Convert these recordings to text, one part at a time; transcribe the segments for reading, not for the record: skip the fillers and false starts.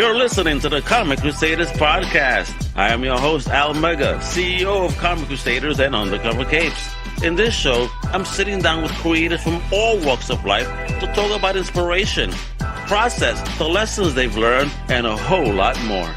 You're listening to the Comic Crusaders Podcast. I am your host, Al Mega, CEO of Comic Crusaders and Undercover Capes. In this show, I'm sitting down with creators from all walks of life to talk about inspiration, process, the lessons they've learned, and a whole lot more.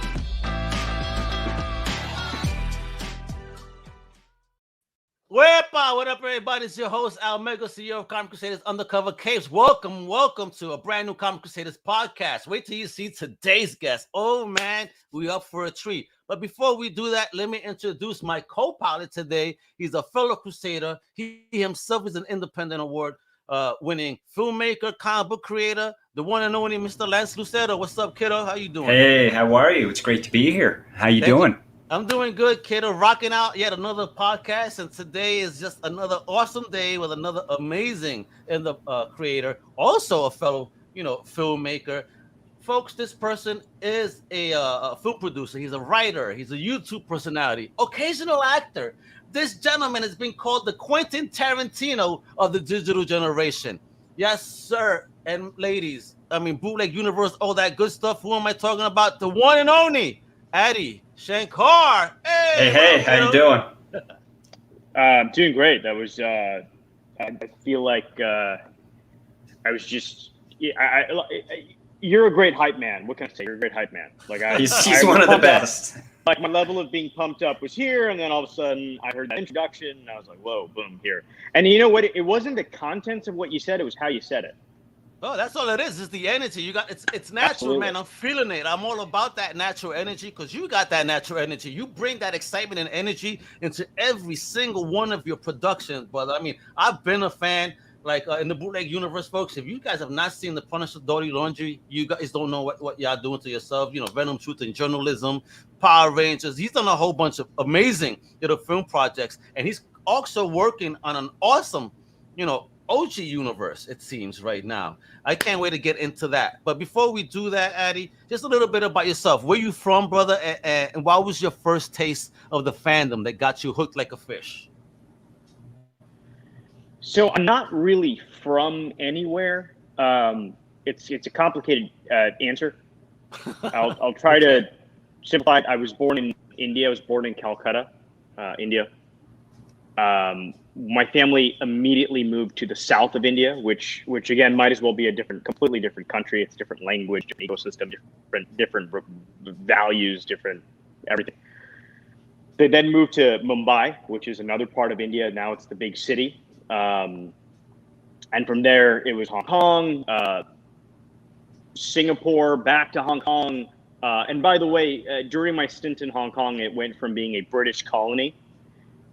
What up, everybody? It's your host, Al Mega, CEO of Comic Crusaders Undercover Capes. Welcome to a brand new Comic Crusaders podcast. Wait till you see today's guest. Oh, man, we up for a treat. But before we do that, let me introduce my co-pilot today. He's a fellow Crusader. He himself is an independent award-winning filmmaker, comic book creator, the one and only Mr. Lance Lucero. What's up, kiddo? How you doing? Hey, how are you? It's great to be here. How you doing? I'm doing good, kiddo. Rocking out yet another podcast, and today is just another awesome day with another amazing creator, also a fellow, filmmaker. Folks, this person is a film producer. He's a writer. He's a YouTube personality, occasional actor. This gentleman has been called the Quentin Tarantino of the digital generation. Yes, sir, and ladies. I mean, Bootleg Universe, all that good stuff. Who am I talking about? The one and only Adi Shankar. Hey, how you doing? I'm doing great. That was, I feel like I was just, you're a great hype man. What can I say? You're a great hype man. Like he's one of the best. Like my level of being pumped up was here, and then all of a sudden I heard that introduction, and I was like, whoa, boom, here. And you know what? It wasn't the contents of what you said; it was how you said it. Oh, that's all it is. It's the energy. You got it's natural, absolutely. Man. I'm feeling it. I'm all about that natural energy because you got that natural energy. You bring that excitement and energy into every single one of your productions, brother. I mean, I've been a fan, like in the Bootleg Universe, folks. If you guys have not seen the Punisher Dirty Laundry, you guys don't know what y'all doing to yourself. Venom, Truth and Journalism, Power Rangers. He's done a whole bunch of amazing film projects, and he's also working on an awesome, OG universe, it seems, right now. I can't wait to get into that. But before we do that, Adi, just a little bit about yourself. Where you from, brother? And what was your first taste of the fandom that got you hooked like a fish? So I'm not really from anywhere. It's a complicated answer. I'll try to simplify it. I was born in India. I was born in Calcutta, India. My family immediately moved to the south of India, which again might as well be a completely different country. It's different language, different ecosystem, different values, different everything. They then moved to Mumbai, which is another part of India. Now it's the big city, and from there it was Hong Kong, Singapore, back to Hong Kong. And by the way, during my stint in Hong Kong, it went from being a British colony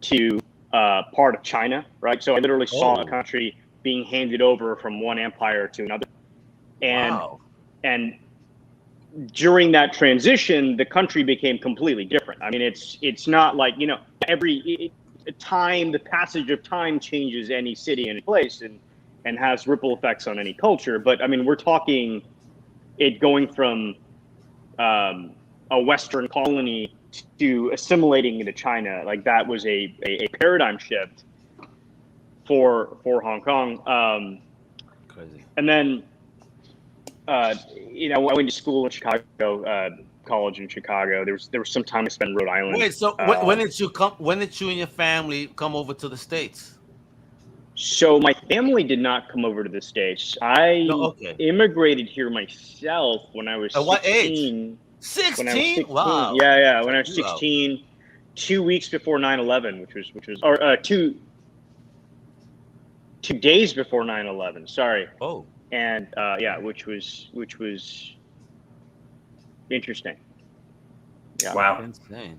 to part of China, right? So I literally saw a country being handed over from one empire to another. And during that transition, the country became completely different. I mean, it's not like, the passage of time changes any city, any place and has ripple effects on any culture. But I mean, we're talking it going from a Western colony to assimilating into China. Like that was a paradigm shift for Hong Kong. Crazy. And then, I went to school in Chicago, college in Chicago. There was some time I spent in Rhode Island. Wait, so when did you and your family come over to the States? So my family did not come over to the States. I immigrated here myself when I was 16. At what age? 16? Wow. Yeah. When I was 16, 2 weeks before 9/11, or 2 days before 9/11. Sorry. Oh. And which was interesting. Yeah. Wow. Insane.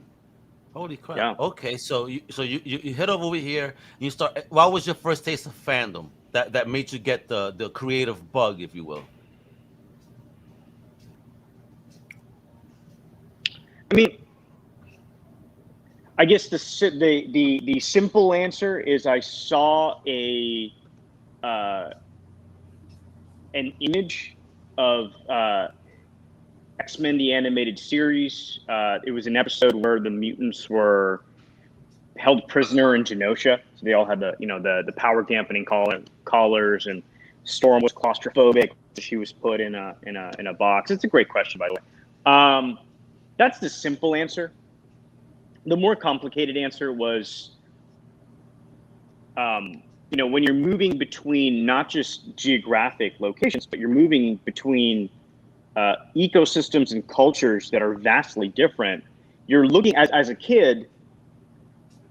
Holy crap. Yeah. Okay, so you head over here and you start. What was your first taste of fandom that made you get the creative bug, if you will? I mean, I guess the simple answer is I saw an image of X-Men the animated series. It was an episode where the mutants were held prisoner in Genosha. So they all had the power dampening collars, and Storm was claustrophobic. She was put in a box. It's a great question, by the way. That's the simple answer. The more complicated answer was, when you're moving between not just geographic locations, but you're moving between ecosystems and cultures that are vastly different. You're looking as a kid,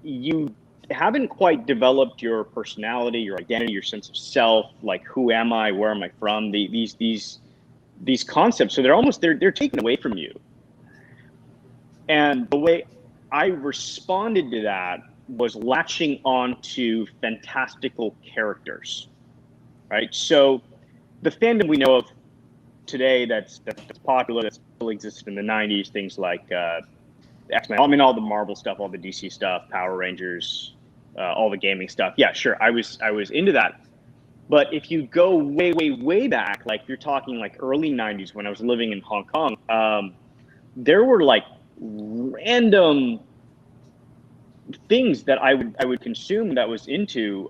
you haven't quite developed your personality, your identity, your sense of self, like who am I, where am I from, these concepts. So they're taken away from you. And the way I responded to that was latching on to fantastical characters, right? So the fandom we know of today that's popular, that still existed in the 90s, things like X-Men, I mean, all the Marvel stuff, all the DC stuff, Power Rangers, all the gaming stuff. Yeah, sure, I was into that. But if you go way, way, way back, like you're talking like early 90s when I was living in Hong Kong, there were like random things that I would consume that was into,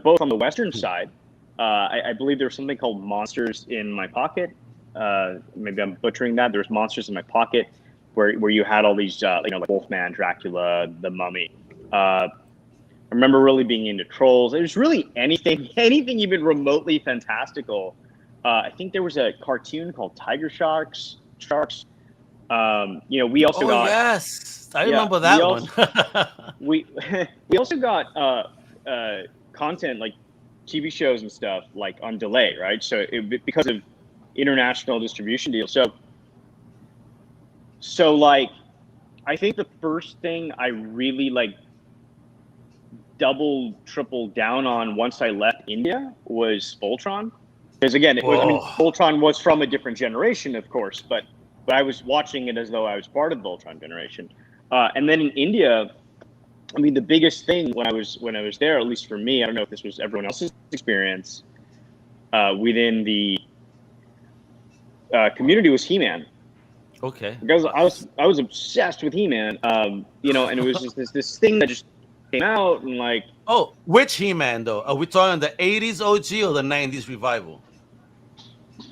both on the Western side. I believe there was something called Monsters in My Pocket. Maybe I'm butchering that. There's Monsters in My Pocket, where you had all these, like Wolfman, Dracula, The Mummy. I remember really being into trolls. It was really anything even remotely fantastical. I think there was a cartoon called Tiger Sharks. We also got. Yes, I remember that one. we also got content like TV shows and stuff like on delay, right? So because of international distribution deals. So like, I think the first thing I really like triple down on once I left India was Voltron. Because again, Voltron was from a different generation, of course, but I was watching it as though I was part of the Voltron generation. And then in India, I mean, the biggest thing when I was there, at least for me, I don't know if this was everyone else's experience, within the community, was He-Man. Okay. Because I was obsessed with He-Man, and it was just this thing that just came out and like. Oh, which He-Man though? Are we talking the 80s OG or the 90s revival?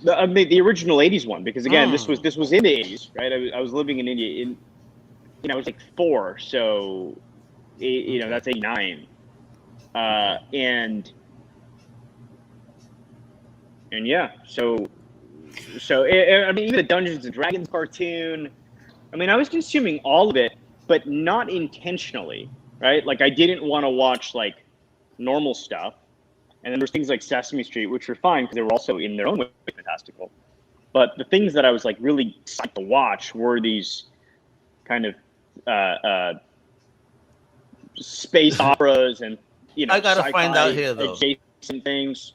The original 80s one, because again, this was in the 80s, right? I was living in India I was like 4, so that's 89, and yeah, so I mean, even the Dungeons and Dragons cartoon, I mean, I was consuming all of it, but not intentionally, right? Like, I didn't want to watch like normal stuff. And then there's things like Sesame Street, which were fine because they were also in their own way fantastical. But the things that I was like really psyched to watch were these kind of space operas and I gotta find out here though. Adjacent things.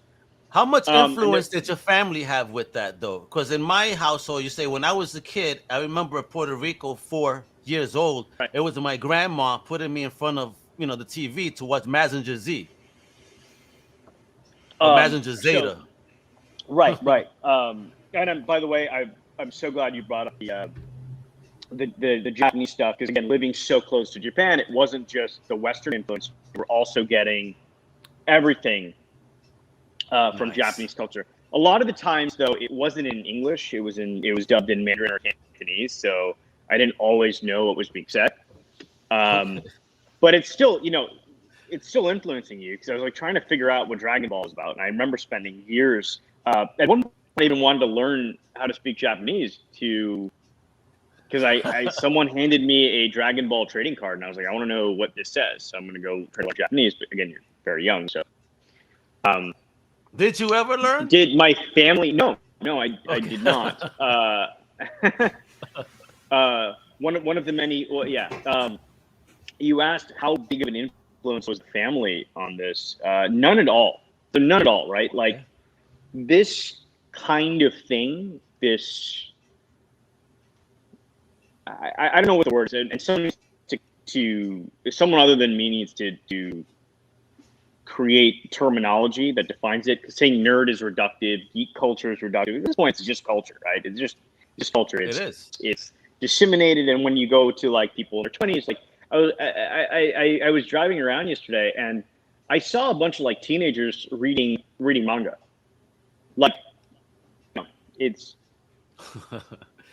How much influence did your family have with that though? Because in my household, you say when I was a kid, I remember in Puerto Rico, 4 years old, right. It was my grandma putting me in front of the TV to watch Mazinger Z. Mazinger Zeta. Right. And by the way, I'm so glad you brought up the Japanese stuff, because again, living so close to Japan, it wasn't just the Western influence. We were also getting everything from Japanese culture. A lot of the times, though, it wasn't in English. It was dubbed in Mandarin or Cantonese, so I didn't always know what was being said. But it's still, it's still influencing you, because I was like trying to figure out what Dragon Ball is about, and I remember spending years. At one point, I even wanted to learn how to speak Japanese because I someone handed me a Dragon Ball trading card, and I was like, I want to know what this says, so I'm going to go try to learn Japanese. But again, you're very young, so. Did you ever learn? Did my family? No, I did not. One of the many. Well, yeah. You asked how big of an influence was the family on this? None at all. So none at all, right? Like this kind of thing. This. I don't know what the word is, and someone other than me needs to create terminology that defines it. Because saying nerd is reductive, geek culture is reductive. At this point, it's just culture, right? It's just culture. It's disseminated, and when you go to like people in their 20s, like I was driving around yesterday, and I saw a bunch of like teenagers reading manga. Like, it's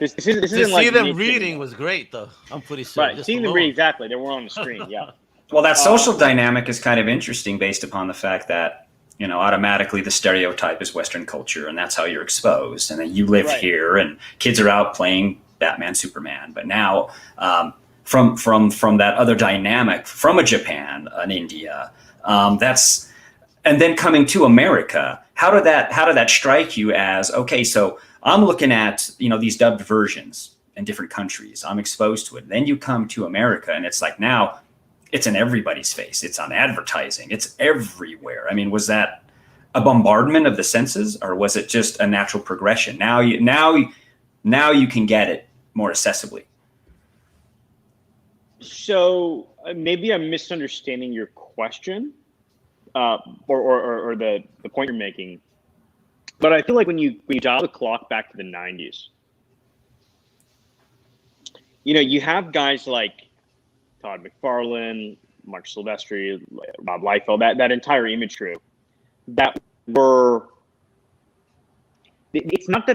This To isn't see like them me reading kidding. was great, though. I'm pretty sure. Right. Just Seeing them alone. read, exactly. They were on the screen. Yeah. Well, that social dynamic is kind of interesting based upon the fact that, automatically the stereotype is Western culture, and that's how you're exposed. And then you live Right. here, and kids are out playing Batman, Superman. But now, from that other dynamic, from a Japan, an India, and then coming to America, how did that strike you as, okay, so I'm looking at, these dubbed versions in different countries. I'm exposed to it. Then you come to America, and it's like now it's in everybody's face. It's on advertising. It's everywhere. I mean, was that a bombardment of the senses, or was it just a natural progression? Now you can get it more accessibly. So maybe I'm misunderstanding your question, or the point you're making. But I feel like when you dial the clock back to the 90s, you have guys like Todd McFarlane, Mark Silvestri, Rob Liefeld, that entire image crew that were. It's not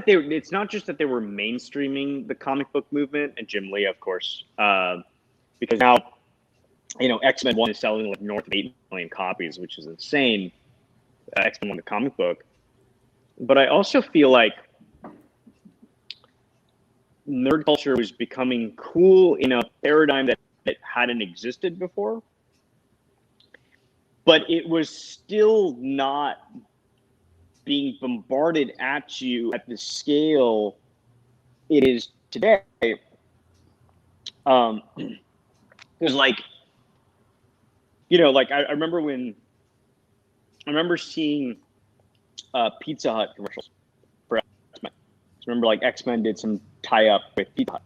just that they were mainstreaming the comic book movement, and Jim Lee, of course, because now, X-Men 1 is selling like north of 8 million copies, which is insane. X-Men 1, the comic book. But I also feel like nerd culture was becoming cool in a paradigm that hadn't existed before. But it was still not being bombarded at you at the scale it is today. Because I remember seeing Pizza Hut commercials for X-Men. I remember X-Men did some tie-up with Pizza Hut.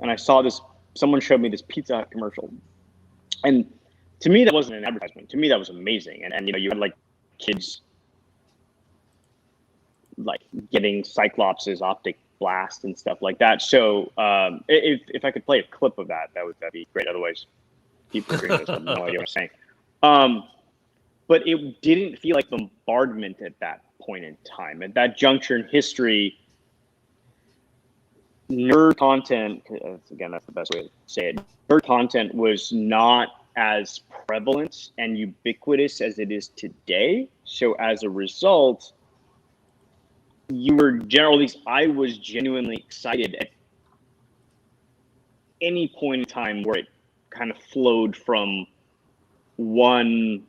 And I saw someone showed me this Pizza Hut commercial. And to me, that wasn't an advertisement. To me, that was amazing. And you had kids getting Cyclops' optic blast and stuff like that. So if I could play a clip of that'd be great. Otherwise, people have no idea what I'm saying. But it didn't feel like bombardment at that point in time. At that juncture in history, nerd content, again, that's the best way to say it, nerd content was not as prevalent and ubiquitous as it is today. So as a result, I was genuinely excited at any point in time where it kind of flowed from one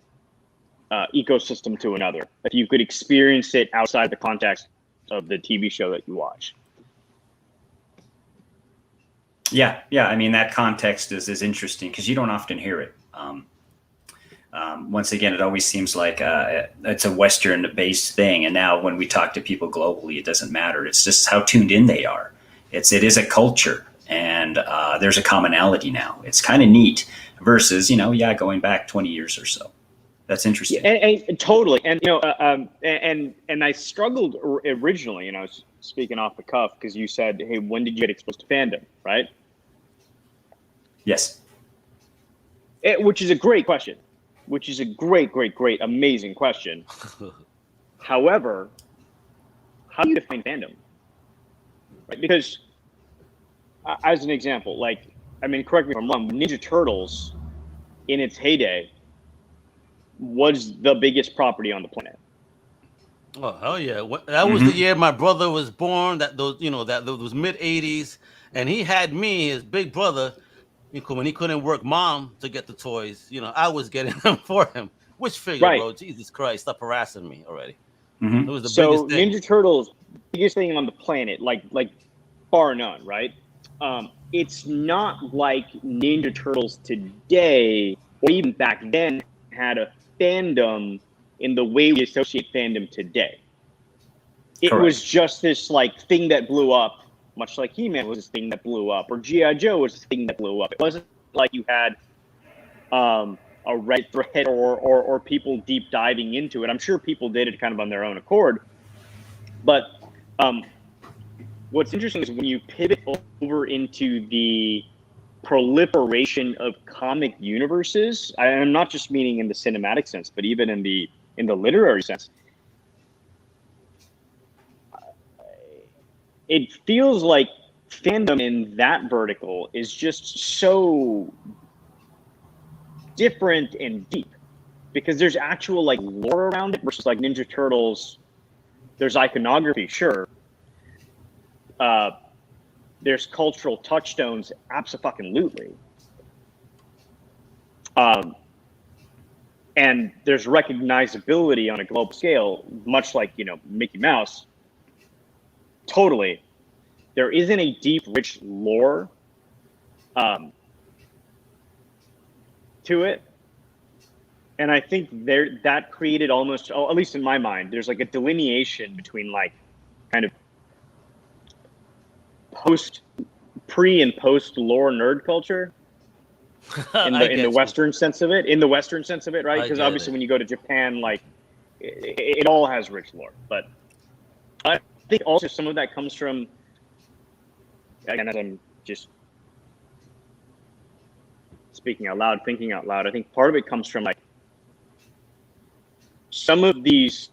ecosystem to another. If you could experience it outside the context of the TV show that you watch. Yeah. I mean, that context is interesting because you don't often hear it. Once again, it always seems like it's a Western-based thing, and now when we talk to people globally, it doesn't matter. It's just how tuned in they are. It is a culture, and there's a commonality now. It's kind of neat versus going back 20 years or so. That's interesting. Yeah, and totally. And and I struggled originally. I was speaking off the cuff because you said, "Hey, when did you get exposed to fandom?" Right? Yes. Which is a great question. Which is a great, amazing question. However, how do you define fandom? Right? Because, as an example, correct me if I'm wrong, Ninja Turtles, in its heyday, was the biggest property on the planet. Oh hell yeah! That was the year my brother was born. Those mid '80s, and he had me, his big brother. When he couldn't work mom to get the toys, I was getting them for him. Which figure, right. Bro? Jesus Christ, stop harassing me already. Mm-hmm. It was the so biggest thing. Ninja Turtles, biggest thing on the planet, like bar none, right? It's not like Ninja Turtles today, or even back then, had a fandom in the way we associate fandom today. It Correct. was just this thing that blew up. Much like He-Man was this thing that blew up, or G.I. Joe was this thing that blew up. It wasn't like you had a Reddit thread or people deep diving into it. I'm sure people did it kind of on their own accord. But what's interesting is when you pivot over into the proliferation of comic universes, I'm not just meaning in the cinematic sense, but even in the literary sense. it feels like fandom in that vertical is just so different and deep, because there's actual like lore around it versus like Ninja Turtles. There's iconography, sure. There's cultural touchstones, abso-fucking-lutely. And there's recognizability on a global scale, much like, you know, Mickey Mouse. Totally. There isn't a deep, rich lore to it. And I think that created almost, at least in my mind, there's like a delineation between like kind of pre and post lore nerd culture in the Western sense of it. In the Western sense of it, right? Because obviously when you go to Japan, like it all has rich lore. But I think also some of that comes from, again, as I'm just speaking out loud, thinking out loud, I think part of it comes from like some of these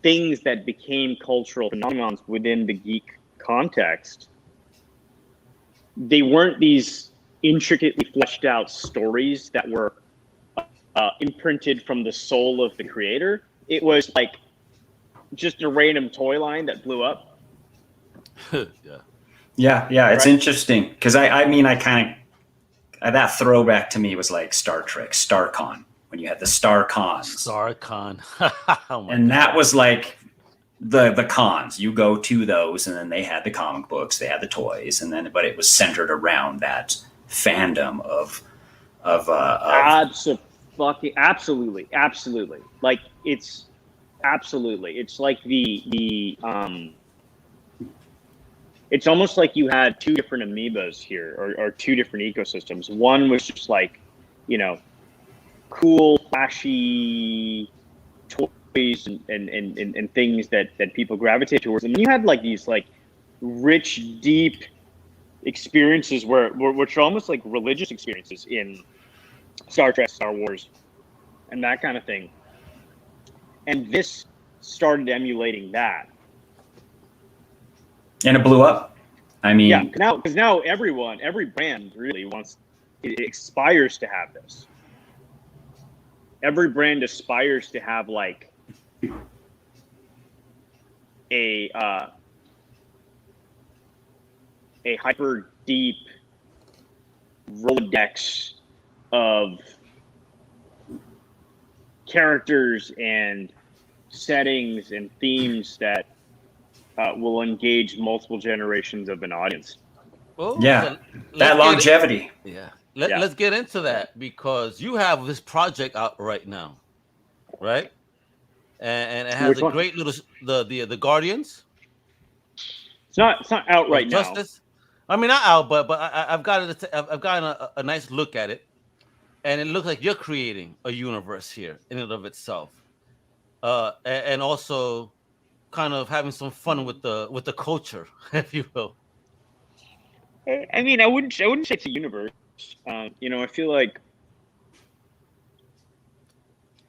things that became cultural phenomenons within the geek context. They weren't these intricately fleshed out stories that were imprinted from the soul of the creator. It was like just a random toy line that blew up. Yeah. It's interesting because I mean, I kind of, that throwback to me was like Star Trek, StarCon, when you had the Star Cons. StarCon. And that was like the cons. You go to those, and then they had the comic books, they had the toys, and then, but it was centered around that fandom of absolutely. Like it's absolutely. It's like it's almost like you had two different amoebas here, or two different ecosystems. One was just like, you know, cool, flashy toys and things that people gravitate towards. And then you had like these like rich, deep experiences which are almost like religious experiences in Star Trek, Star Wars, and that kind of thing. And this started emulating that. And it blew up. I mean, yeah, because now every brand really it aspires to have this. Every brand aspires to have like a hyper deep Rolodex of characters and settings and themes that will engage multiple generations of an audience. Well, yeah, that longevity. Let's get into that, because you have this project out right now, right? And it has a great little the Guardians. It's not out right now. Justice. I mean, not out, but I've gotten a nice look at it, and it looks like you're creating a universe here in and of itself, and also kind of having some fun with the culture, if you will. I mean, I wouldn't say it's a universe. You know, I feel like,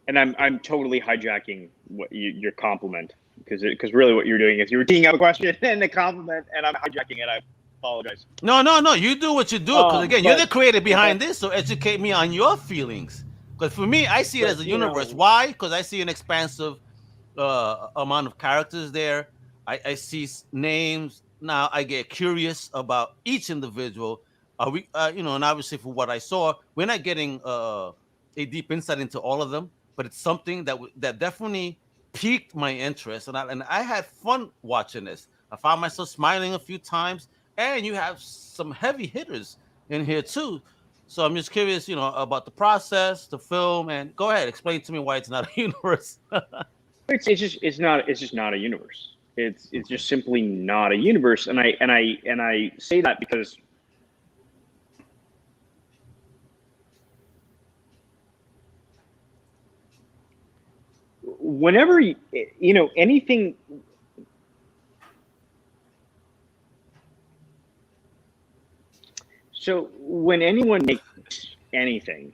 and I'm totally hijacking your compliment, because really what you're doing is you're teeing up a question and a compliment, and I'm hijacking it. I apologize. No, you do what you do, because again, you're the creator behind this, so educate me on your feelings. Because for me, I see it as a universe. Why? Because I see an expansive amount of characters there. I see names. Now I get curious about each individual. Are we, and obviously for what I saw, we're not getting a deep insight into all of them, but it's something that definitely piqued my interest, and I had fun watching this. I found myself smiling a few times, and you have some heavy hitters in here too. So I'm just curious, about the process, the film, and go ahead, explain to me why it's not a universe. It's just not a universe. It's just simply not a universe, and I say that because whenever anything, so when anyone makes anything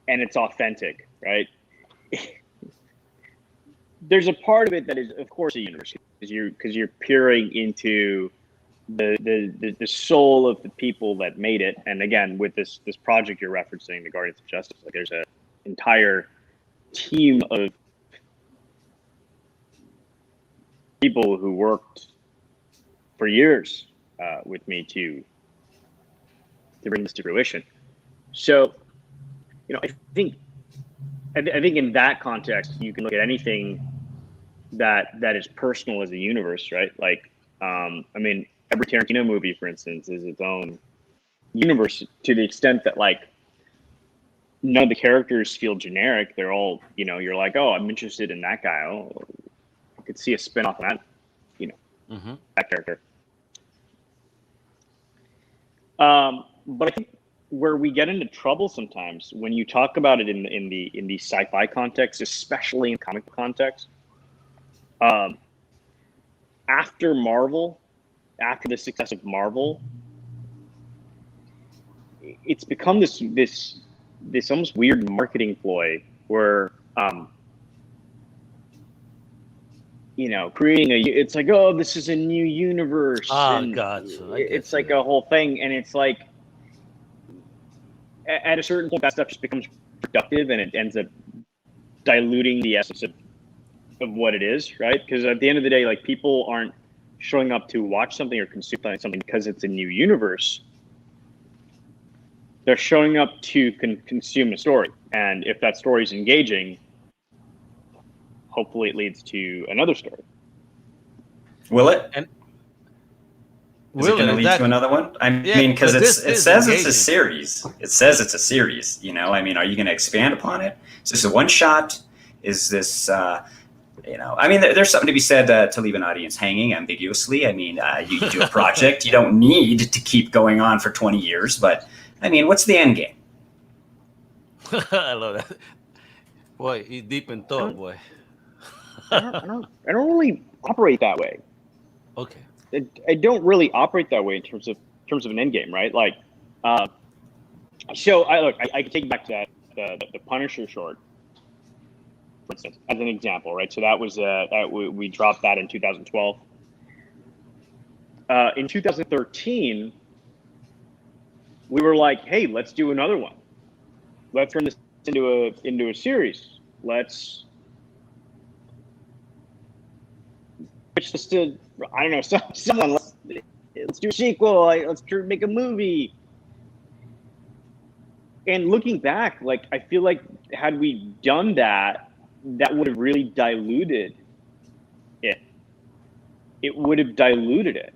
and it's authentic, right? There's a part of it that is, of course, a universe. you're peering into the soul of the people that made it. And again, with this project you're referencing, the Guardians of Justice, like there's an entire team of people who worked for years with me to bring this to fruition. So, I think in that context, you can look at anything that is personal as a universe, right? Like, every Tarantino movie, for instance, is its own universe to the extent that, like, none of the characters feel generic. They're all, you're like, oh, I'm interested in that guy. Oh, I could see a spin-off on that, that character. But I think where we get into trouble sometimes when you talk about it in the sci-fi context, especially in comic context, after the success of Marvel, it's become this almost weird marketing ploy where creating it's like, oh, this is a new universe. Gotcha. It's like a whole thing, and it's like at a certain point that stuff just becomes productive and it ends up diluting the essence of what it is, right? Because at the end of the day, like, people aren't showing up to watch something or consume something because it's a new universe. They're showing up to consume a story, and if that story is engaging, hopefully it leads to another story. Will it? Is it going to lead to another one? I mean, because it says it's a series. It says it's a series. Are you going to expand upon it? Is this a one shot? Is this, there's something to be said to leave an audience hanging ambiguously. You do a project. You don't need to keep going on for 20 years. But, what's the end game? I love that. Boy, he's deep in thought, boy. I don't really operate that way. Okay. I don't really operate that way in terms of an end game, right? Like, so I can take you back to that the Punisher short, for instance, as an example, right? So that was we dropped that in 2012. In 2013, we were like, hey, let's do another one. Let's turn this into a series. Let's pitch this to, I don't know, someone. Let's do a sequel. Let's make a movie. And looking back, like, I feel like had we done that, that would have really diluted it. It would have diluted it.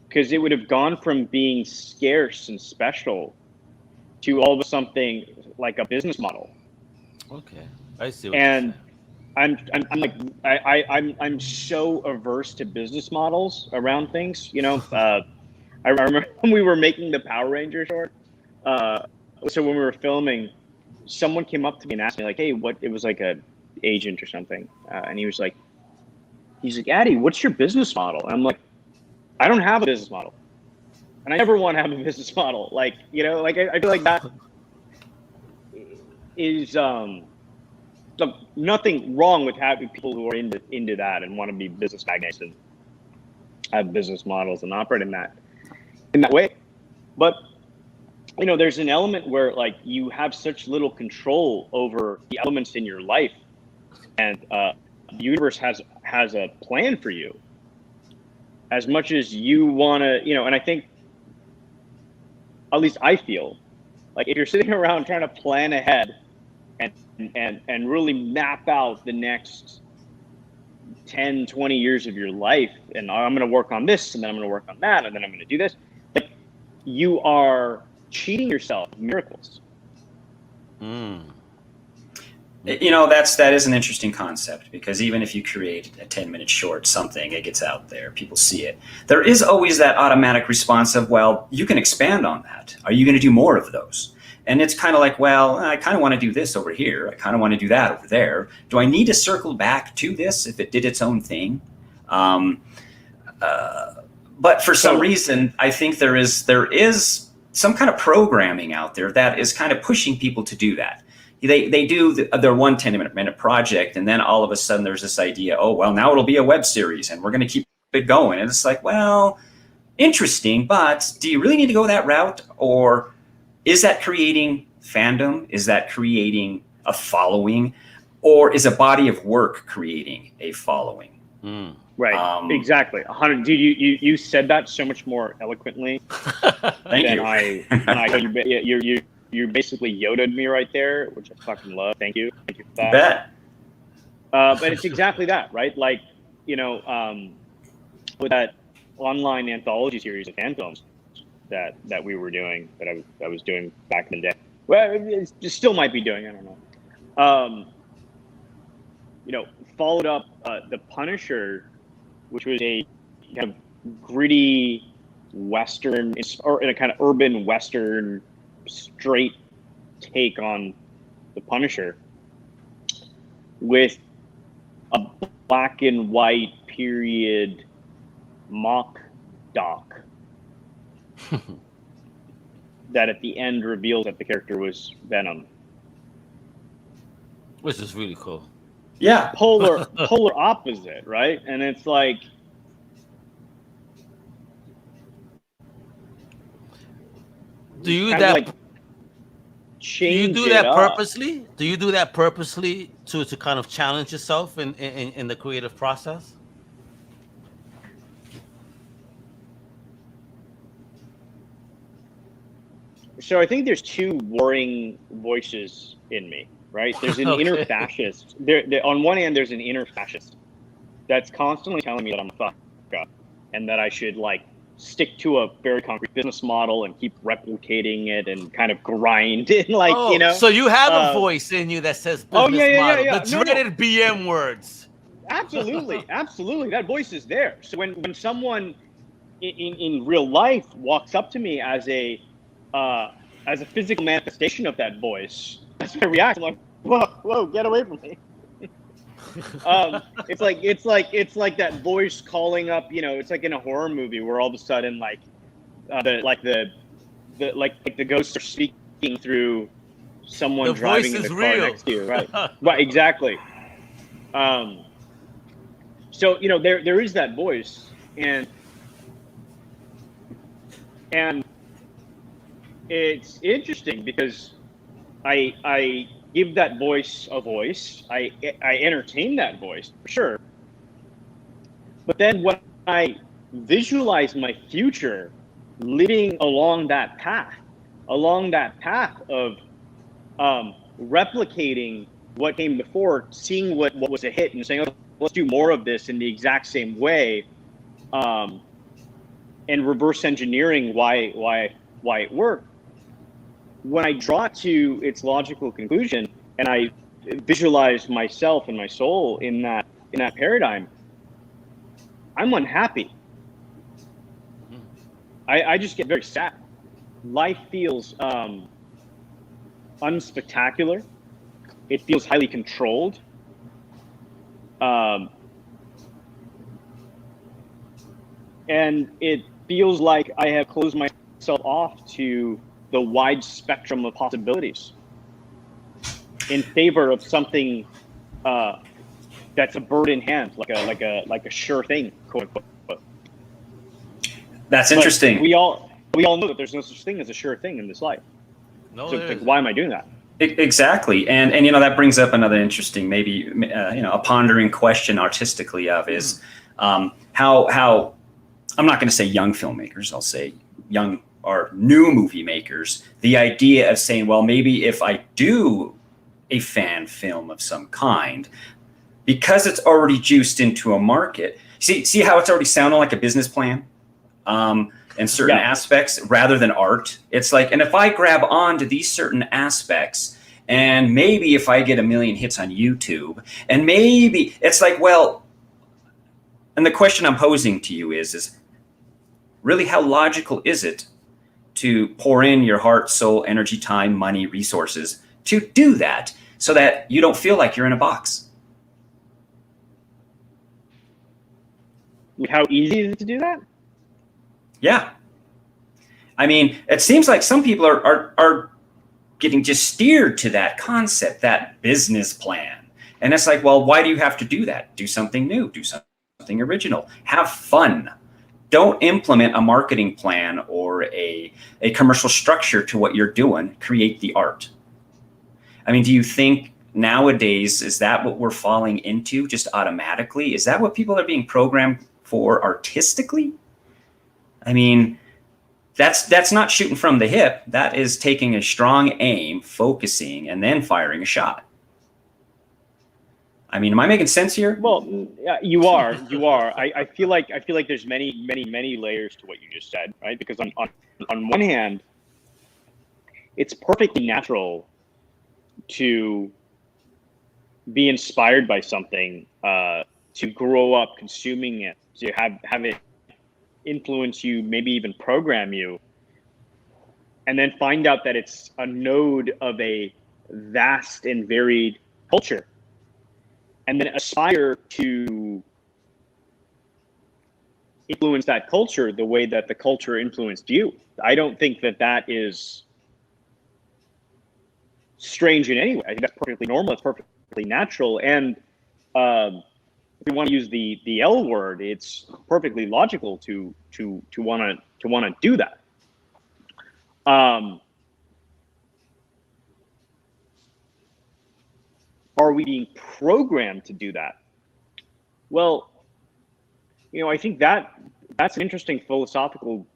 Because it would have gone from being scarce and special to all of something like a business model. Okay, I see what you're saying. I'm so averse to business models around things. I remember when we were making the Power Ranger short. So when we were filming, someone came up to me and asked me, like, hey, what? It was like a agent or something, and he's like, Adi, what's your business model? And I'm like, I don't have a business model, and I never want to have a business model. Like, I feel like that is look, nothing wrong with having people who are into that and want to be business magnates and have business models and operate in that way. But there's an element where, like, you have such little control over the elements in your life, and the universe has a plan for you. As much as you want to, and I think, at least I feel, like, if you're sitting around trying to plan ahead and really map out the next 10, 20 years of your life, and I'm going to work on this, and then I'm going to work on that, and then I'm going to do this, like, you are cheating yourself of miracles. That is an interesting concept, because even if you create a 10-minute short, it gets out there, people see it. There is always that automatic response of, well, you can expand on that. Are you going to do more of those? And it's kind of like, well, I kind of want to do this over here. I kind of want to do that over there. Do I need to circle back to this if it did its own thing? But for some reason, I think there is some kind of programming out there that is kind of pushing people to do that. they do their 1 10-minute project, and then all of a sudden there's this idea, oh, well, now it'll be a web series and we're going to keep it going. And it's like, well, interesting, but do you really need to go that route? Or is that creating fandom? Is that creating a following? Or is a body of work creating a following? Right, exactly. 100. Dude, you said that so much more eloquently than I. You basically Yoda'd me right there, which I fucking love. Thank you for that. You bet. But it's exactly that, right? Like, with that online anthology series of fan films that we were doing, that I was doing back in the day. Well, it still might be doing. I don't know. Followed up The Punisher, which was a kind of gritty Western, or in a kind of urban Western, straight take on The Punisher with a black and white period mock doc that at the end reveals that the character was Venom. Which is really cool. Yeah. Polar opposite, right? And it's like, do you do that purposely? Do you do that purposely to kind of challenge yourself in the creative process? So I think there's two warring voices in me, right? There's an inner fascist. There, on one hand, there's an inner fascist that's constantly telling me that I'm a fuck up and that I should stick to a very concrete business model and keep replicating it and kind of grind and So you have a voice in you that says business model. Yeah. The dreaded BM words. Absolutely. That voice is there. So when someone in real life walks up to me as a physical manifestation of that voice, that's my reaction. I'm like, whoa, get away from me. It's like that voice calling up, it's like in a horror movie where all of a sudden the ghosts are speaking through someone driving in the car next to you. Right. Right, exactly. So there is that voice, and it's interesting because I give that voice a voice. I entertain that voice for sure. But then when I visualize my future living along that path of replicating what came before, seeing what was a hit and saying, oh, let's do more of this in the exact same way, and reverse engineering why it worked. When I draw it to its logical conclusion and I visualize myself and my soul in that paradigm, I'm unhappy. I just get very sad. Life feels unspectacular. It feels highly controlled. And it feels like I have closed myself off to the wide spectrum of possibilities in favor of something that's a bird in hand, like a sure thing, quote unquote. That's interesting. But we all know that there's no such thing as a sure thing in this life. No, so why am I doing that? Exactly, and that brings up another interesting, maybe a pondering question artistically is how I'm not going to say young filmmakers, I'll say young or new movie makers, the idea of saying, well, maybe if I do a fan film of some kind, because it's already juiced into a market, see how it's already sounding like a business plan in certain aspects rather than art. It's like, and if I grab onto these certain aspects, and maybe if I get 1 million hits on YouTube, and maybe it's like, well, and the question I'm posing to you is really how logical is it to pour in your heart, soul, energy, time, money, resources to do that so that you don't feel like you're in a box? How easy is it to do that? Yeah. I mean, it seems like some people are getting just steered to that concept, that business plan. And it's like, well, why do you have to do that? Do something new, do something original, have fun. Don't implement a marketing plan or a commercial structure to what you're doing. Create the art. I mean, do you think nowadays, is that what we're falling into just automatically? Is that what people are being programmed for artistically? I mean, that's not shooting from the hip. That is taking a strong aim, focusing, and then firing a shot. I mean, am I making sense here? Well, you are. I feel like there's many layers to what you just said, right? Because on one hand, it's perfectly natural to be inspired by something, to grow up consuming it, to have it influence you, maybe even program you, and then find out that it's a node of a vast and varied culture, and then aspire to influence that culture the way that the culture influenced you. I don't think that is strange in any way. I think that's perfectly normal. It's perfectly natural. And if we want to use the L word, it's perfectly logical to want to do that. Are we being programmed to do that? Well, I think that's an interesting philosophical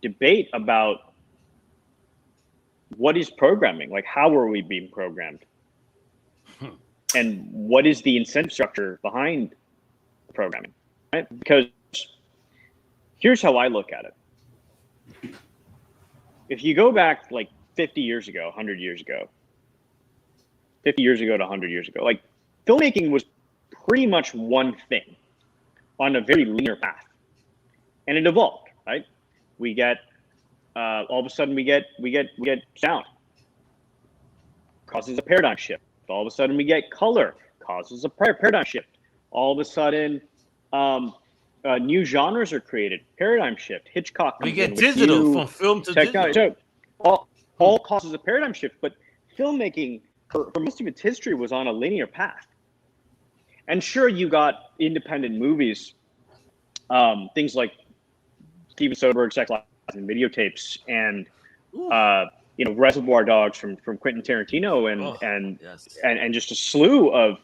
debate about what is programming. Like, how are we being programmed? And what is the incentive structure behind programming? Right? Because here's how I look at it. If you go back like 50 years ago, 100 years ago, 50 years ago to 100 years ago, like, filmmaking was pretty much one thing on a very linear path, and it evolved. Right? We get all of a sudden we get sound, causes a paradigm shift. All of a sudden we get color, causes a paradigm shift. All of a sudden, new genres are created, paradigm shift. Hitchcock comes we get in digital, from film to technology. digital. So all causes a paradigm shift, but filmmaking for most of its history was on a linear path. And sure, you got independent movies, things like Steven Soderbergh's Sex, Lies, and Videotapes, and Reservoir Dogs from Quentin Tarantino, and just a slew of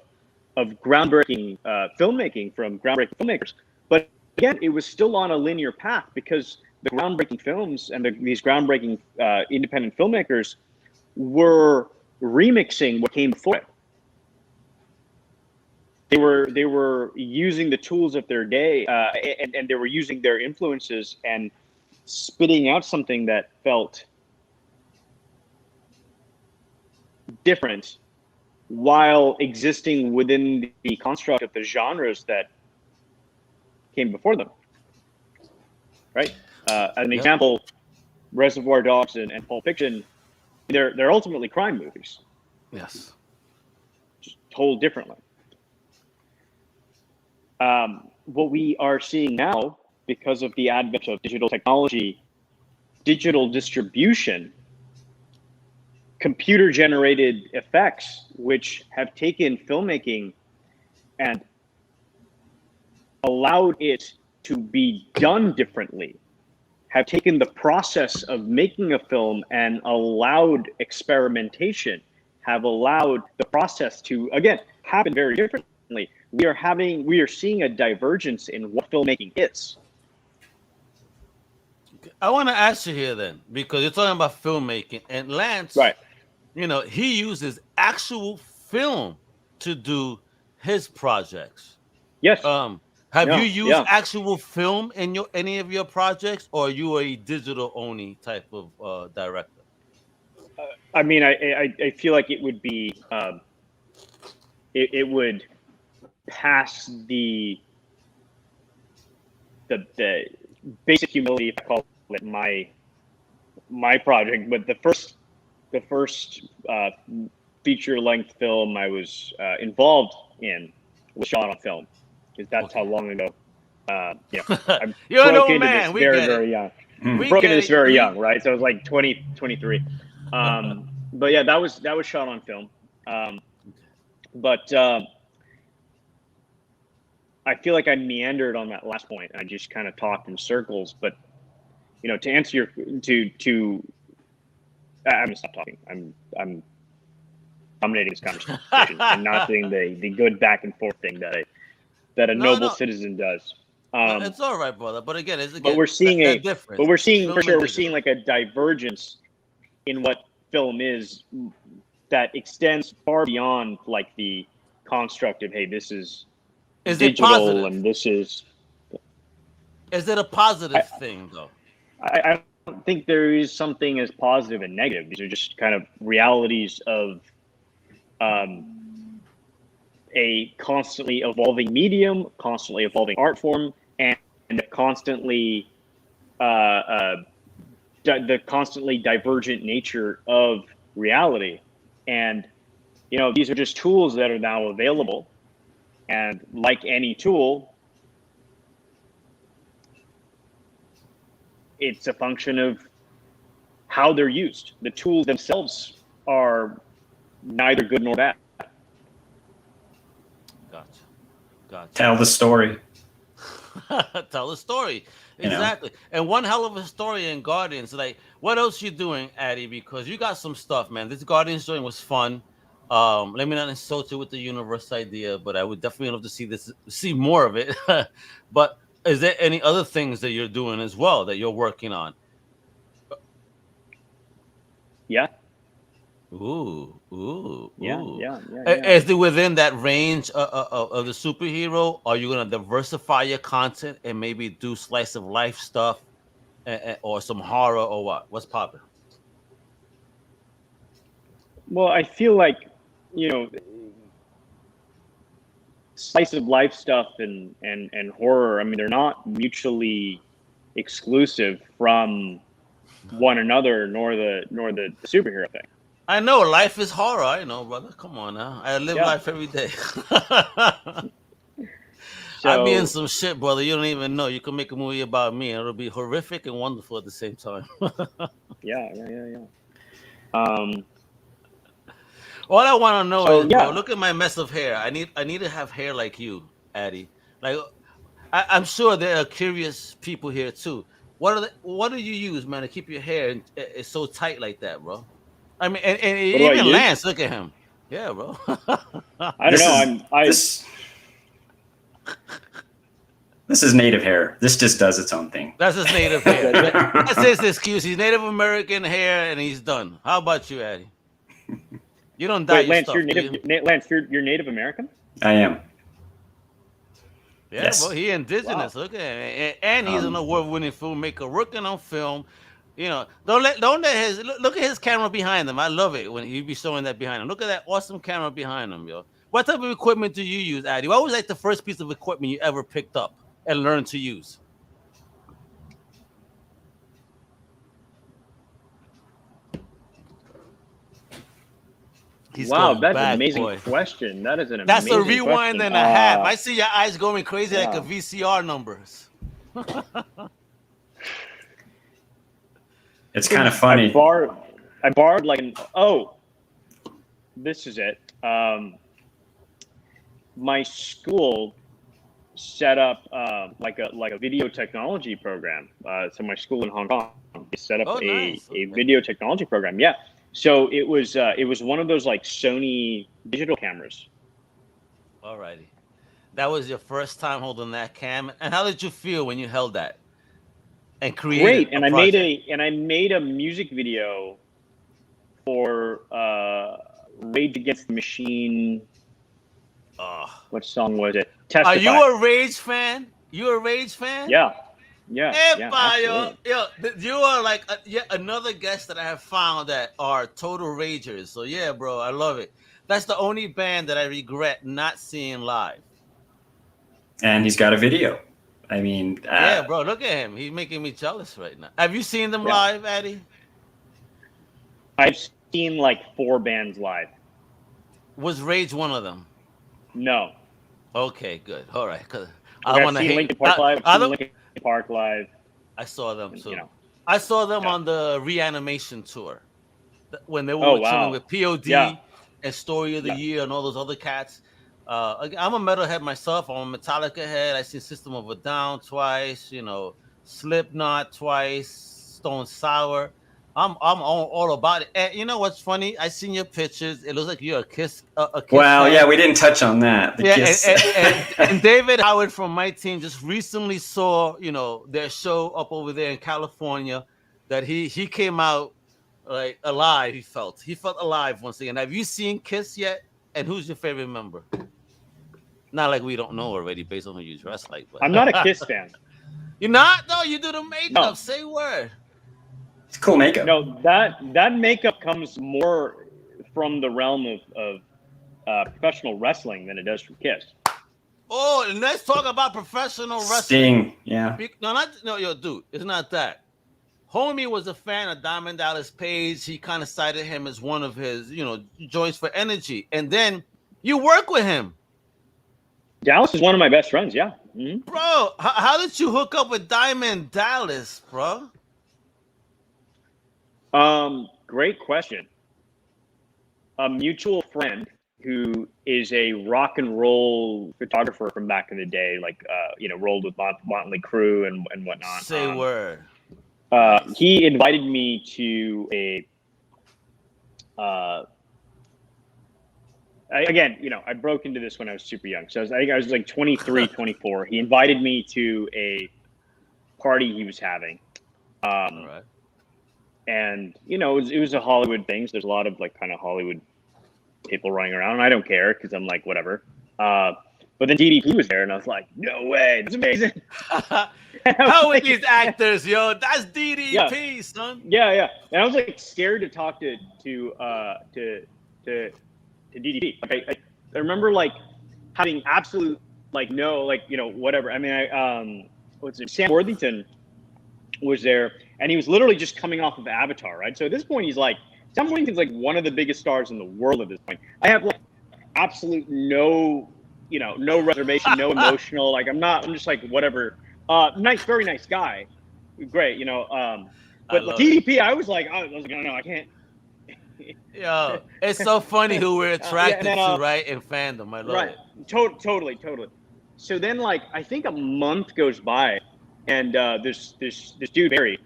groundbreaking filmmaking from groundbreaking filmmakers. But again, it was still on a linear path because the groundbreaking films and these groundbreaking independent filmmakers were remixing what came before it. They were using the tools of their day, and they were using their influences and spitting out something that felt different while existing within the construct of the genres that came before them. Right? As an example, Reservoir Dogs and Pulp Fiction, they're ultimately crime movies. Yes. Just told differently. What we are seeing now, because of the advent of digital technology, digital distribution, computer-generated effects, which have taken filmmaking and allowed it to be done differently, have taken the process of making a film and allowed experimentation, have allowed the process to, again, happen very differently. We are seeing a divergence in what filmmaking is. I want to ask you here then, because you're talking about filmmaking, and Lance, right? He uses actual film to do his projects. Yes. Have you used actual film in any of your projects, or are you a digital only type of director? I mean, I feel like it would be it would pass the basic humility, if I call it my project. But the first feature length film I was involved in was shot on film, because that's how long ago. I You're an broke old into man. this very young. Broke into this very young, right? So I was like 23. But yeah, that was shot on film. But I feel like I meandered on that last point. I just kind of talked in circles. But to answer your I'm gonna stop talking. I'm dominating this conversation and not doing the good back and forth thing that a noble citizen does. It's all right, brother. But again, we're seeing difference. But we're seeing for sure. We're seeing like a divergence in what film is that extends far beyond like the construct of, hey, this is digital and this is. Is it a positive thing though? I don't think there is something as positive and negative. These are just kind of realities of a constantly evolving medium, constantly evolving art form, and the constantly divergent nature of reality. And these are just tools that are now available, and like any tool, it's a function of how they're used. The tools themselves are neither good nor bad. Gotcha. Tell the story. Tell the story. Exactly. And one hell of a story in Guardians. Like, what else you doing, Adi? Because you got some stuff, man. This Guardians joint was fun. Let me not insult you with the universe idea, but I would definitely love to see more of it. But is there any other things that you're doing as well that you're working on? Yeah. Ooh. Yeah. Is it within that range of the superhero? Are you gonna diversify your content and maybe do slice of life stuff, or some horror, or what? What's popping? Well, I feel like slice of life stuff and horror. I mean, they're not mutually exclusive from one another, nor the superhero thing. I know life is horror. I know, brother. Come on now. I live life every day. I be in some shit, brother. You don't even know. You can make a movie about me, and it'll be horrific and wonderful at the same time. Yeah. All I want to know is, bro, look at my mess of hair. I need to have hair like you, Adi. Like, I'm sure there are curious people here too. What do you use, man, to keep your hair it's so tight like that, bro? I mean, and even Lance, look at him. Yeah, bro. I don't know. This is native hair. This just does its own thing. That's his native hair. That's his excuse. He's Native American hair, and he's done. How about you, Adi? You don't dye your stuff. Lance, you're Native American? I am. Yeah, yes. Well, he indigenous. Wow. Look at him, and he's an award-winning filmmaker working on film. Don't let his look at his camera behind him. I love it when you be showing that behind him. Look at that awesome camera behind him, yo. What type of equipment do you use, Adi? What was like the first piece of equipment you ever picked up and learned to use? Wow, that's an amazing question. That is an amazing question. That's a rewind and a half. I see your eyes going crazy like a VCR numbers. It's kind of funny. I borrowed this is it. My school set up like a video technology program. So my school in Hong Kong set up a video technology program. Yeah. So it was one of those like Sony digital cameras. Alrighty. That was your first time holding that cam. And how did you feel when you held that? And created great. And I made a music video for Rage Against the Machine. What song was it? Testify. Are you a Rage fan? You a Rage fan? Yeah. Yo, you are like yet another guest that I have found that are total ragers. So yeah, bro, I love it. That's the only band that I regret not seeing live. And he's got a video. I mean, yeah, bro, look at him. He's making me jealous right now. Have you seen them live, Adi? I've seen like 4 bands live. Was Rage one of them? No. Okay, good. All right, because I want to hate Linkin Park live. Linkin Park live. I saw them too. I saw them on the Reanimation tour. when they were wow. chilling with POD Yeah. and Story of the Yeah. Year and all those other cats. I'm a metalhead myself. I'm a Metallica head. I seen System of a Down twice. Slipknot twice. Stone Sour. I'm all about it. And you know what's funny? I seen your pictures. It looks like you're a Kiss. Wow, fan. yeah, we didn't touch on that. The Yeah, Kiss. and David Howard from my team just recently saw their show up over there in California. That he came out like alive. He felt alive once again. Have you seen Kiss yet? And who's your favorite member? Not like we don't know already based on who you dress like. But I'm not a Kiss fan. You're not? No, you do the makeup. No. Say word. It's cool makeup. No, that makeup comes more from the realm of professional wrestling than it does from Kiss. Oh, and let's talk about professional wrestling. Sting, yeah. Yo, dude, it's not that. Homie was a fan of Diamond Dallas Page. He kind of cited him as one of his, joints for energy. And then you work with him. Dallas is one of my best friends, yeah. Mm-hmm. Bro, how did you hook up with Diamond Dallas, bro? Great question. A mutual friend who is a rock and roll photographer from back in the day, rolled with Motley Crue and whatnot. Say word. He invited me to a I broke into this when I was super young. So I was like 23, 24. He invited me to a party he was having. All right. And, it was a Hollywood thing. So there's a lot of like kind of Hollywood people running around. And I don't care because I'm like, whatever. But then DDP was there and I was like, no way. That's amazing. How are these actors, yo? That's DDP, son. Yeah. And I was like scared to talk to DDP. Like I remember like having absolute whatever. I mean, Sam Worthington was there, and he was literally just coming off of Avatar, right? So at this point, Sam Worthington's like one of the biggest stars in the world at this point. I have like absolute no reservation, no emotional. Like I'm just like whatever. Very nice guy, great, But DDP, I was like, no, I can't. Yo, it's so funny who we're attracted to, right? In fandom, I love it. Totally. So then, like, I think a month goes by, and this dude Barry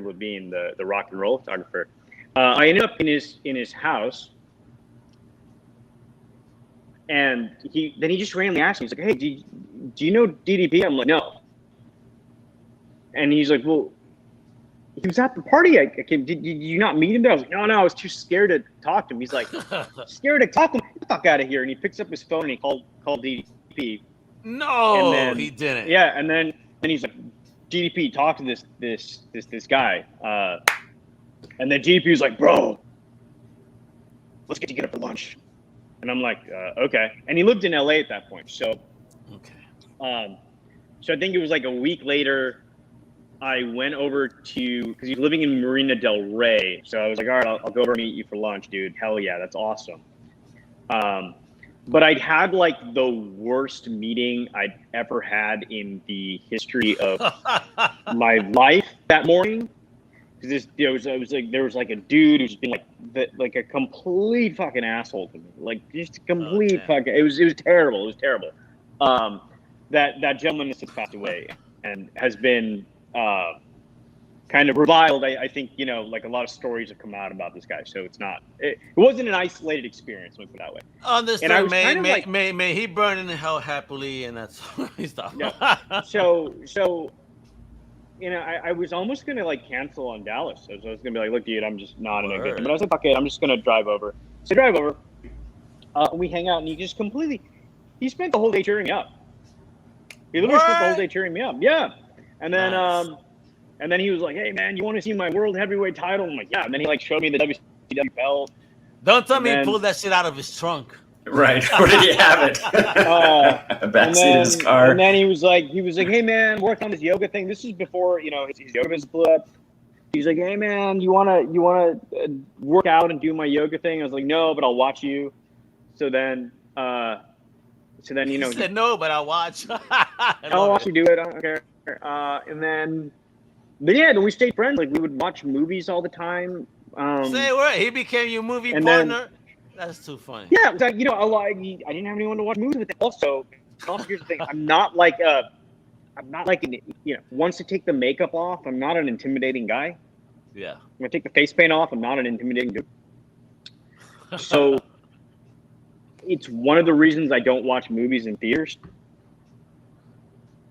Levine, the rock and roll photographer, I ended up in his house, and he just randomly asked me, he's like, hey, do you know DDP? I'm like, no. And he's like, well, he was at the party. Did you not meet him there? I was like, no, I was too scared to talk to him. He's like, scared to talk to him? Get the fuck out of here. And he picks up his phone and he called DDP. No, he didn't. Yeah, and then he's like, DDP, talk to this guy. And then DDP was like, bro, let's get together for lunch. And I'm like, okay. And he lived in LA at that point. So, okay. So I think it was like a week later, I went over because he's living in Marina del Rey. So I was like, all right, I'll go over and meet you for lunch, dude. Hell yeah, that's awesome. But I'd had like the worst meeting I'd ever had in the history of my life that morning. Because there was like a dude who's been like a complete fucking asshole to me, like just a complete fucking. It was terrible. It was terrible. That gentleman has since passed away and has been kind of reviled. I think like a lot of stories have come out about this guy, so it wasn't an isolated experience. Let's put it that way. Understood. May he burn in hell happily, and that's stuff. Yeah. So. I was almost going to like cancel on Dallas. So I was going to be like, look, dude, I'm just not in a good mood. But I was like, okay, I'm just going to drive over. So I drive over. We hang out, and he spent the whole day cheering me up. He literally spent the whole day cheering me up. Yeah. And then, nice. And then he was like, hey, man, you want to see my world heavyweight title? I'm like, yeah. And then he like showed me the WCW belt. Don't tell me he pulled that shit out of his trunk. Right. Where did he have it? Backseat of his car. And then he was like, hey man, work on this yoga thing. This is before, his yoga business blew up. He's like, hey man, you wanna work out and do my yoga thing? I was like, no, but I'll watch you. So then he said no, but I'll watch. I'll watch you do it. I don't care. And then we stayed friends. Like we would watch movies all the time. Say what? He became your movie and partner. That's too funny. Yeah, it's like, you know, I didn't have anyone to watch movies with. Also, here's the thing: I'm not like once I take the makeup off, I'm not an intimidating guy. Yeah. When I take the face paint off, I'm not an intimidating dude. So it's one of the reasons I don't watch movies in theaters,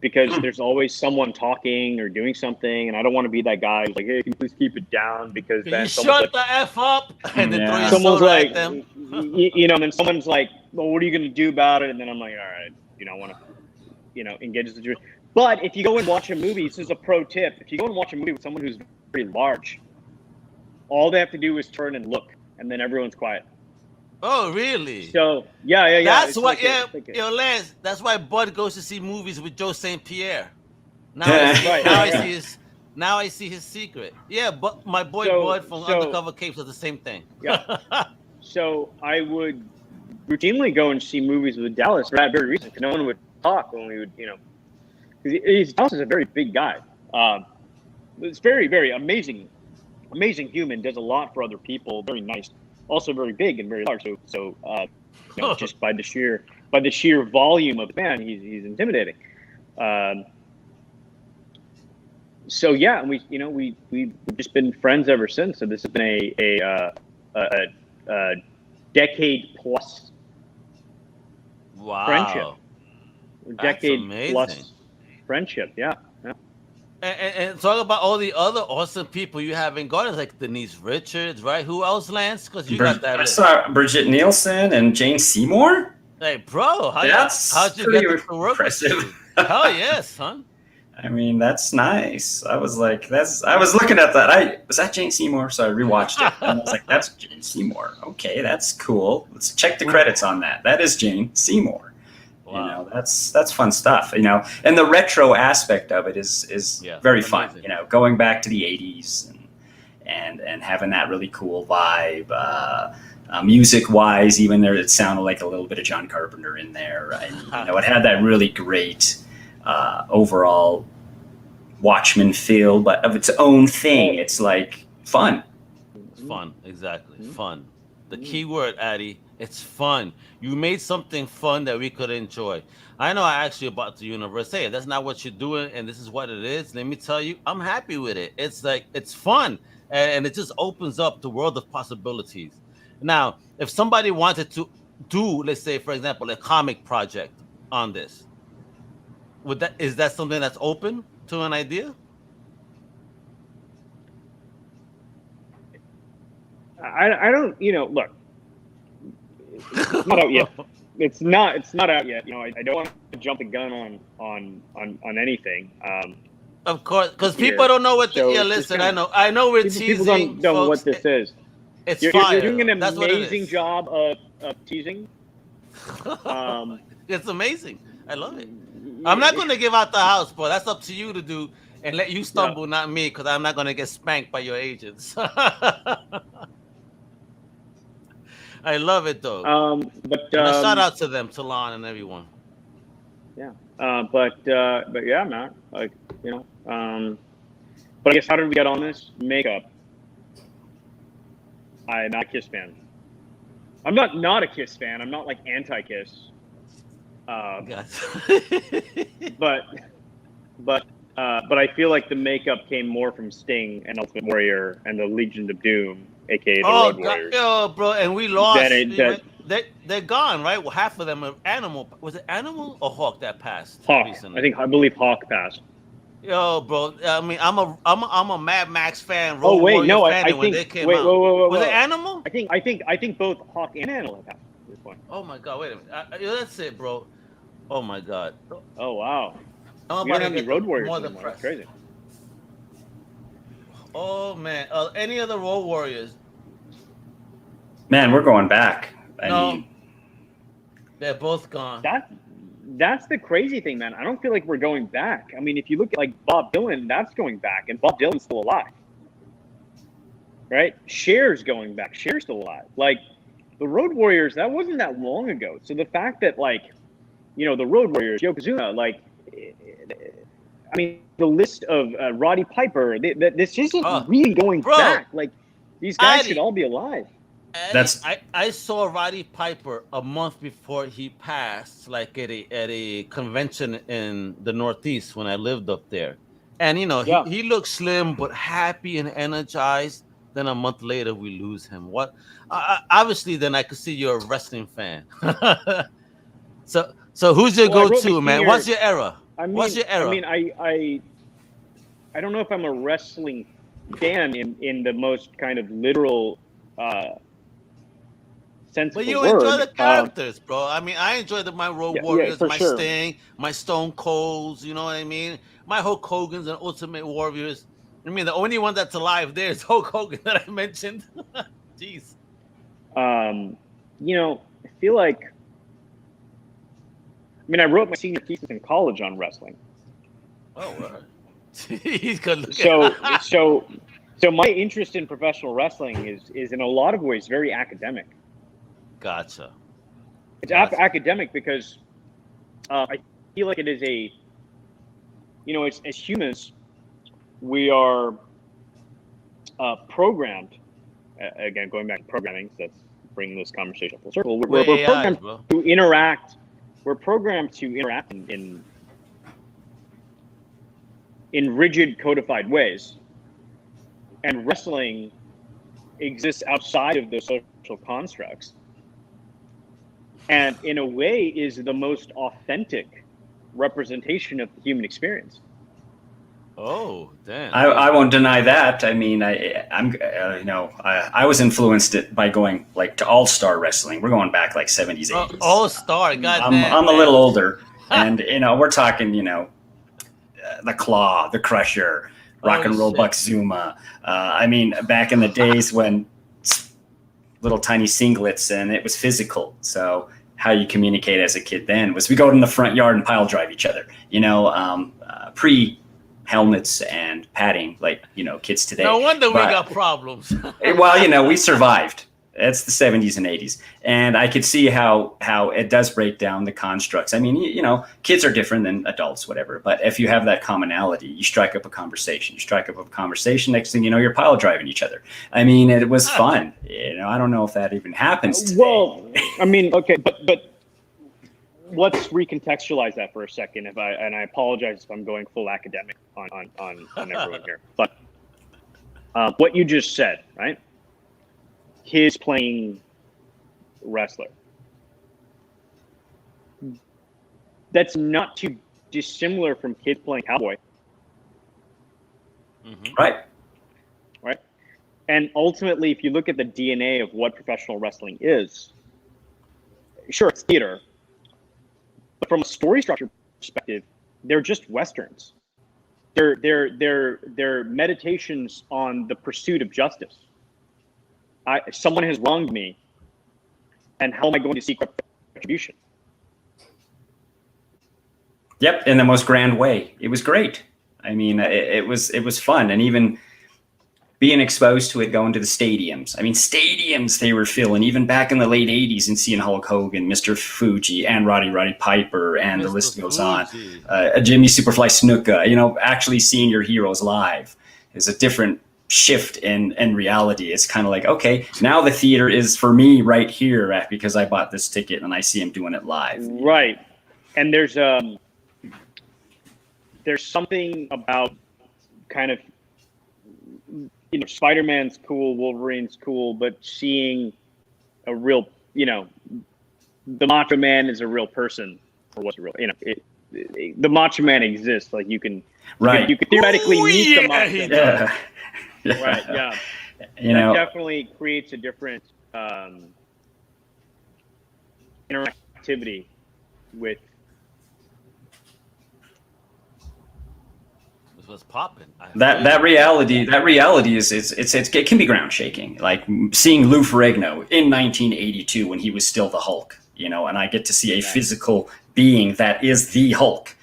because there's always someone talking or doing something, and I don't want to be that guy who's like, "Hey, can you please keep it down?" Because Can then you someone's shut the F up and then throw your someone's soda like, at them. you know, and then someone's like, "Well, what are you going to do about it?" And then I'm like, "All right, you know, I want to, you know, engage the situation." But if you go and watch a movie, this is a pro tip: if you go and watch a movie with someone who's very large, all they have to do is turn and look, and then everyone's quiet. Oh, really? So yeah. That's it's why, like yo, Lance. That's why Bud goes to see movies with Joe St. Pierre. Now I see his secret. Yeah, but my boy Bud from Undercover Capes does the same thing. Yeah. So I would routinely go and see movies with Dallas for that very reason, because no one would talk when we would, you know, because Dallas is a very big guy. It's very, very amazing human, does a lot for other people, very nice, also very big and very large. So you know, just by the sheer volume of the man, he's intimidating. So yeah, and we've just been friends ever since. So this has been a decade plus friendship. Decade plus friendship, yeah. And talk about all the other awesome people you have in Gardens, like Denise Richards, right? Who else, Lance? Because you got that. I saw Bridget Nielsen and Jane Seymour. Hey, bro, how'd you get to work impressive. with you? Hell yes, son. I mean, that's nice. I was like, I was looking at that. Was that Jane Seymour? So I rewatched it. And I was like, that's Jane Seymour. Okay, that's cool. Let's check the credits on that. That is Jane Seymour. Wow. You know, that's fun stuff, you know. And the retro aspect of it is very fun, you know, going back to the 80s and having that really cool vibe. Music wise, even there, it sounded like a little bit of John Carpenter in there. And, you know, it had that really great overall Watchmen feel, but of its own thing. It's like fun. It's fun, exactly. Fun. The key word, Adi, it's fun. You made something fun that we could enjoy. I know I asked you about the universe. Hey, that's not what you're doing, and this is what it is. Let me tell you, I'm happy with it. It's like, it's fun, and it just opens up the world of possibilities. Now, if somebody wanted to do, let's say, for example, a comic project on this, is that something that's open to an idea? I don't, you know, look, it's not out yet. It's not out yet. You know, I don't want to jump the gun on anything. Of course, because people don't know what. Listen, I know we're teasing. People don't know folks, what this is. It's you're fire. You're doing an That's amazing job of teasing. It's amazing. I love it. I'm not going to give out the house, but that's up to you to do and let you stumble, not me, because I'm not going to get spanked by your agents. I love it though. But shout out to them, Talon and everyone. Yeah. But yeah, man. Like, you know. But I guess how did we get on this? Makeup. I'm not a Kiss fan. I'm not a Kiss fan. I'm not like anti-Kiss. But I feel like the makeup came more from Sting and Ultimate Warrior and the Legion of Doom, aka the Road Warriors. Yo, bro, and we lost. They're gone, right? Well, half of them are Animal. Was it Animal or Hawk that passed? Hawk. Recently? I believe Hawk passed. Yo, bro. I mean, I'm a Mad Max fan. Road Warrior fan I think. When they came wait, out. whoa. Was it Animal? I think both Hawk and Animal have passed at this point. Oh my God! Wait a minute. That's it, bro. Oh my God. Oh wow. I'm we don't have any Road Warriors anymore. That's crazy. Oh man. Any other Road Warriors? Man, we're going back. I mean, they're both gone. That's the crazy thing, man. I don't feel like we're going back. I mean, if you look at like Bob Dylan, that's going back, and Bob Dylan's still alive, right? Cher's going back. Cher's still alive. Like the Road Warriors, that wasn't that long ago. So the fact that like, you know, the Road Warriors, Yokozuna, like, I mean, the list of Roddy Piper, this isn't really going back. Like, These guys Adi, should all be alive. That's I saw Roddy Piper a month before he passed, like at a convention in the Northeast when I lived up there, and Yeah. he looked slim but happy and energized. Then a month later we lose him. What? Obviously, then I could see you're a wrestling fan. So who's your Well, I wrote my go-to, man? senior- What's your era? I mean, What's your era? I mean, I don't know if I'm a wrestling fan in the most kind of literal sense But of the you word. enjoy the characters, bro. I mean, I enjoy my Road Yeah, Warriors, for my sure. Sting, my Stone Colds. You know what I mean? My Hulk Hogan's and Ultimate Warriors. I mean, the only one that's alive there is Hulk Hogan that I mentioned. Jeez. I feel like. I mean, I wrote my senior thesis in college on wrestling. Oh, right. He's good looking. So my interest in professional wrestling is in a lot of ways very academic. Gotcha. It's academic because I feel like it is as humans, we are programmed. Again, going back to programming, so that's bringing this conversation full circle. We're programmed to interact. We're programmed to interact in rigid, codified ways, and wrestling exists outside of those social constructs, and in a way is the most authentic representation of the human experience. Oh, damn. I won't deny that. I mean, I was influenced by going like to All Star Wrestling. We're going back like 70s, 80s. All Star, goddamn. I'm a little older, and we're talking, the Claw, the Crusher, Rock and Roll Buck Zuma. I mean, back in the days when little tiny singlets and it was physical. So how you communicate as a kid then was we go in the front yard and pile drive each other. Pre helmets and padding, like kids today. No wonder we got problems. Well, we survived. It's the 70s and 80s, and I could see how it does break down the constructs. I mean, kids are different than adults, whatever. But if you have that commonality, you strike up a conversation. Next thing you know, you're pile driving each other. I mean, it was fun. I don't know if that even happens today. Well, I mean, okay, but let's recontextualize that for a second. I apologize if I'm going full academic on everyone here, but what you just said, right? His playing wrestler. That's not too dissimilar from kids playing cowboy. Mm-hmm. Right. And ultimately, if you look at the DNA of what professional wrestling is, sure, it's theater, but from a story structure perspective, they're just Westerns. They're meditations on the pursuit of justice. Someone has wronged me, and how am I going to seek retribution? Yep, in the most grand way. It was great. I mean, it was fun, and even being exposed to it, going to the stadiums. I mean, stadiums they were filling, even back in the late 80s, and seeing Hulk Hogan, Mr. Fuji, and Roddy Piper, and the list goes on. Jimmy Superfly Snuka. Actually seeing your heroes live is a different shift in reality. It's kind of like, okay, now the theater is for me right here because I bought this ticket and I see him doing it live. Right. And there's something about kind of, Spider-Man's cool, Wolverine's cool, but seeing a real, the Macho Man is a real person, or what's real, the Macho Man exists. Like you can theoretically meet the Macho Man. Yeah. Right. Yeah. That definitely creates a different interactivity with. Was popping. That reality is it can be ground shaking. Like seeing Lou Ferrigno in 1982 when he was still the Hulk, and I get to see a physical being that is the Hulk,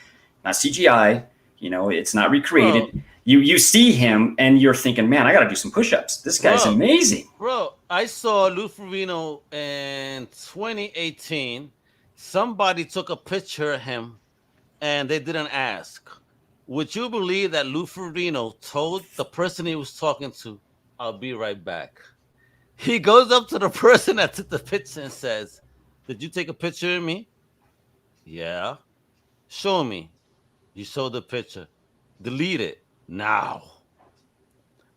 not CGI. It's not recreated. Bro. You see him and you're thinking, man, I got to do some push-ups. This guy's amazing. Bro, I saw Lou Ferrigno in 2018. Somebody took a picture of him and they didn't ask. Would you believe that Lou Ferrigno told the person he was talking to I'll be right back. He goes up to the person that took the picture and says, "Did you take a picture of me?" "Yeah." "Show me." You showed the picture. "Delete it now."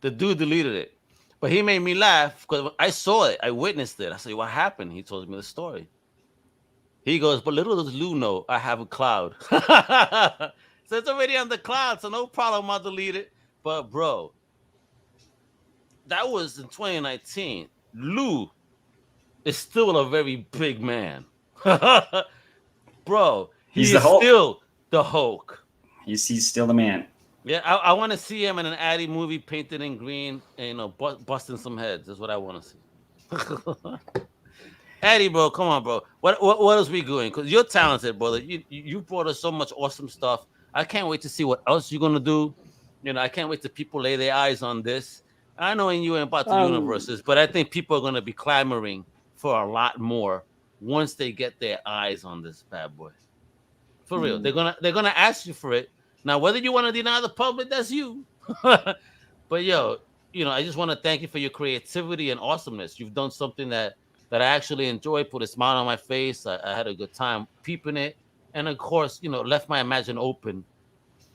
The dude deleted it. But he made me laugh because I saw it. I witnessed it. I said, "What happened?" He told me the story. He goes, "But little does Lou know I have a cloud." So it's already on the cloud, so no problem. I'll delete it. But bro, that was in 2019. Lou is still a very big man. Bro, He's he the is Hulk. still the Hulk. He's still the man. Yeah, I want to see him in an Addy movie painted in green and, busting some heads. That's what I want to see. Addy, bro, come on, bro. What else we doing? Because you're talented, brother. You brought us so much awesome stuff. I can't wait to see what else you're gonna do. I can't wait till people lay their eyes on this. I know you ain't about the universes, but I think people are gonna be clamoring for a lot more once they get their eyes on this bad boy. For real, they're gonna ask you for it. Now, whether you want to deny the public, that's you. But yo, I just want to thank you for your creativity and awesomeness. You've done something that I actually enjoyed, put a smile on my face. I had a good time peeping it, and of course, left my imagination open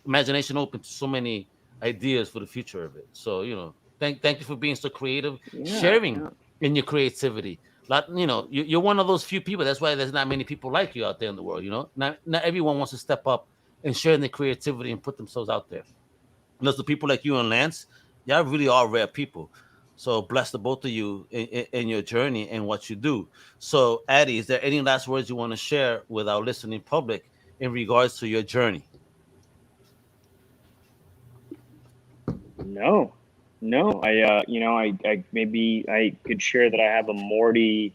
to so many ideas for the future of it. So, thank you for being so creative, sharing in your creativity. Like, you're one of those few people. That's why there's not many people like you out there in the world. Not everyone wants to step up and share their creativity and put themselves out there. And those the people like you and Lance, y'all really are rare people. So bless the both of you in your journey and what you do. So, Adi, is there any last words you want to share with our listening public in regards to your journey? No. I maybe I could share that I have a Morty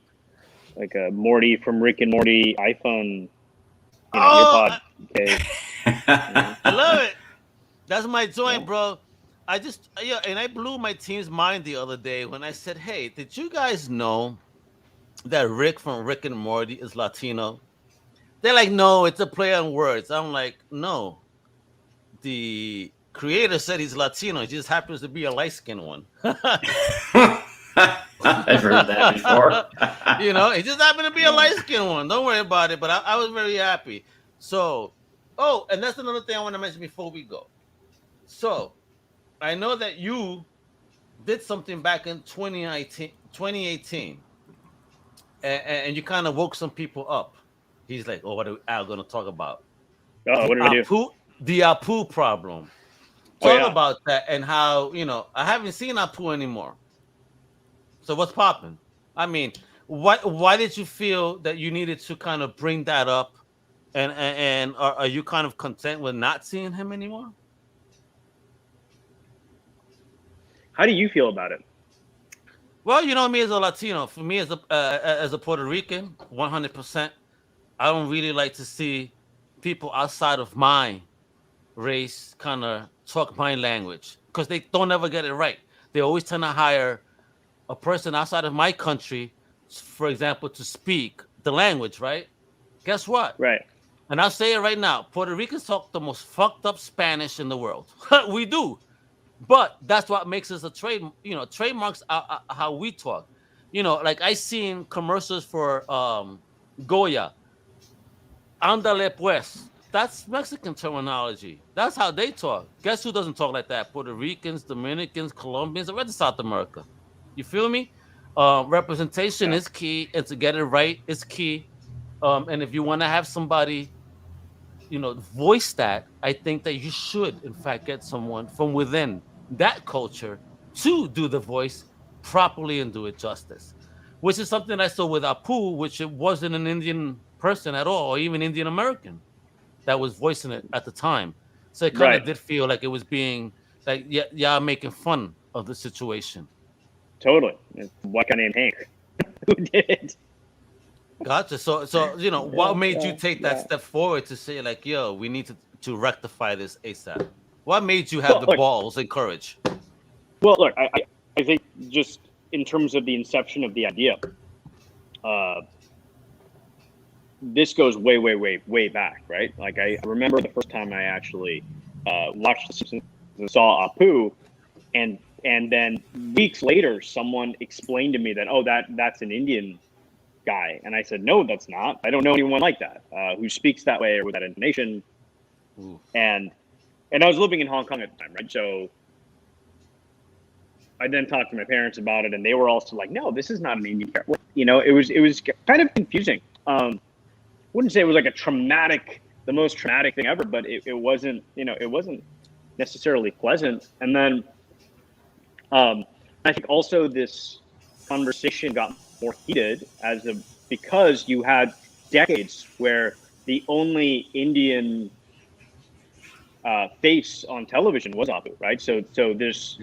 from Rick and Morty iPhone. I earpod. love it. That's my joint, bro. And I blew my team's mind the other day when I said, "Hey, did you guys know that Rick from Rick and Morty is Latino?" They're like, "No, it's a play on words." I'm like, "No, the creator said he's Latino. He just happens to be a light-skinned one." I've heard that before. He just happened to be a light-skinned one. Don't worry about it. But I was very happy. So, and that's another thing I want to mention before we go. So, I know that you did something back in 2018, and you kind of woke some people up. He's like, "Oh, what are we going to talk about?" Oh, what did I do? The Apu problem. Talk about that and how, I haven't seen Apu anymore. So what's popping? I mean, why did you feel that you needed to kind of bring that up? And are you kind of content with not seeing him anymore? How do you feel about it? Well, me as a Latino, for me as a Puerto Rican, 100%, I don't really like to see people outside of my race kind of talk my language because they don't ever get it right. They always tend to hire a person outside of my country, for example, to speak the language, right? Guess what? Right. And I'll say it right now. Puerto Ricans talk the most fucked up Spanish in the world. We do. But that's what makes us a trade. Trademarks are how we talk. Like I seen commercials for Goya. Andale pues. That's Mexican terminology. That's how they talk. Guess who doesn't talk like that? Puerto Ricans, Dominicans, Colombians, the rest of South America. You feel me? Representation is key, and to get it right is key. And if you want to have somebody, voice that, I think that you should, in fact, get someone from within that culture to do the voice properly and do it justice. Which is something I saw with Apu, which it wasn't an Indian person at all, or even Indian American that was voicing it at the time. So it kind of did feel like it was being like, y'all making fun of the situation. Totally. What guy named Hank who did it? Gotcha. So what made you take that step forward to say like, yo, we need to rectify this ASAP? What made you have the balls and courage? Well, look, I think just in terms of the inception of the idea, this goes way, way, way, way back, right? Like I remember the first time I actually watched The Simpsons and saw Apu, and And then weeks later, someone explained to me that, oh, that's an Indian guy. And I said, no, that's not. I don't know anyone like that who speaks that way or with that intonation. Ooh. And I was living in Hong Kong at the time, right? So I then talked to my parents about it, and they were also like, no, this is not an Indian character. You know, it was kind of confusing. Wouldn't say it was like the most traumatic thing ever, but it wasn't, you know, it wasn't necessarily pleasant. And then I think also this conversation got more heated because you had decades where the only Indian face on television was Apu, right? So there's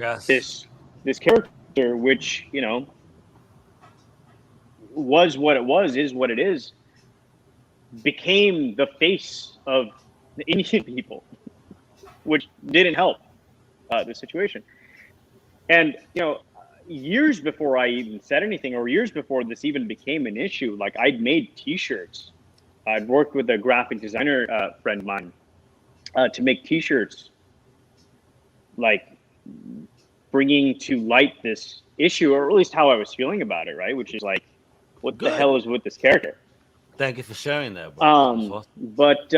this character, which, you know, was what it was, is what it is, became the face of the Indian people, which didn't help the situation. And, you know, years before I even said anything, or years before this even became an issue, like, I'd made T-shirts. I'd worked with a graphic designer friend of mine to make T-shirts, like, bringing to light this issue, or at least how I was feeling about it, right? Which is like, what the hell is with this character? Thank you for sharing that, bro. But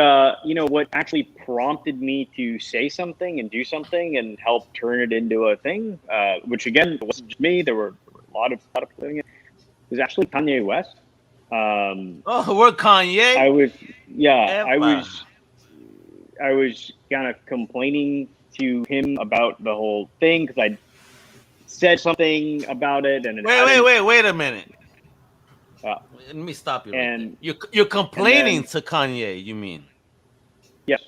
you know, what actually prompted me to say something and do something and help turn it into a thing, which again, it wasn't just me. There were a lot of people doing it. It was actually Kanye West. We're Kanye. I was kind of complaining to him about the whole thing because I said something about it, and wait a minute. Let me stop you. And you're complaining to Kanye, you mean? Yes.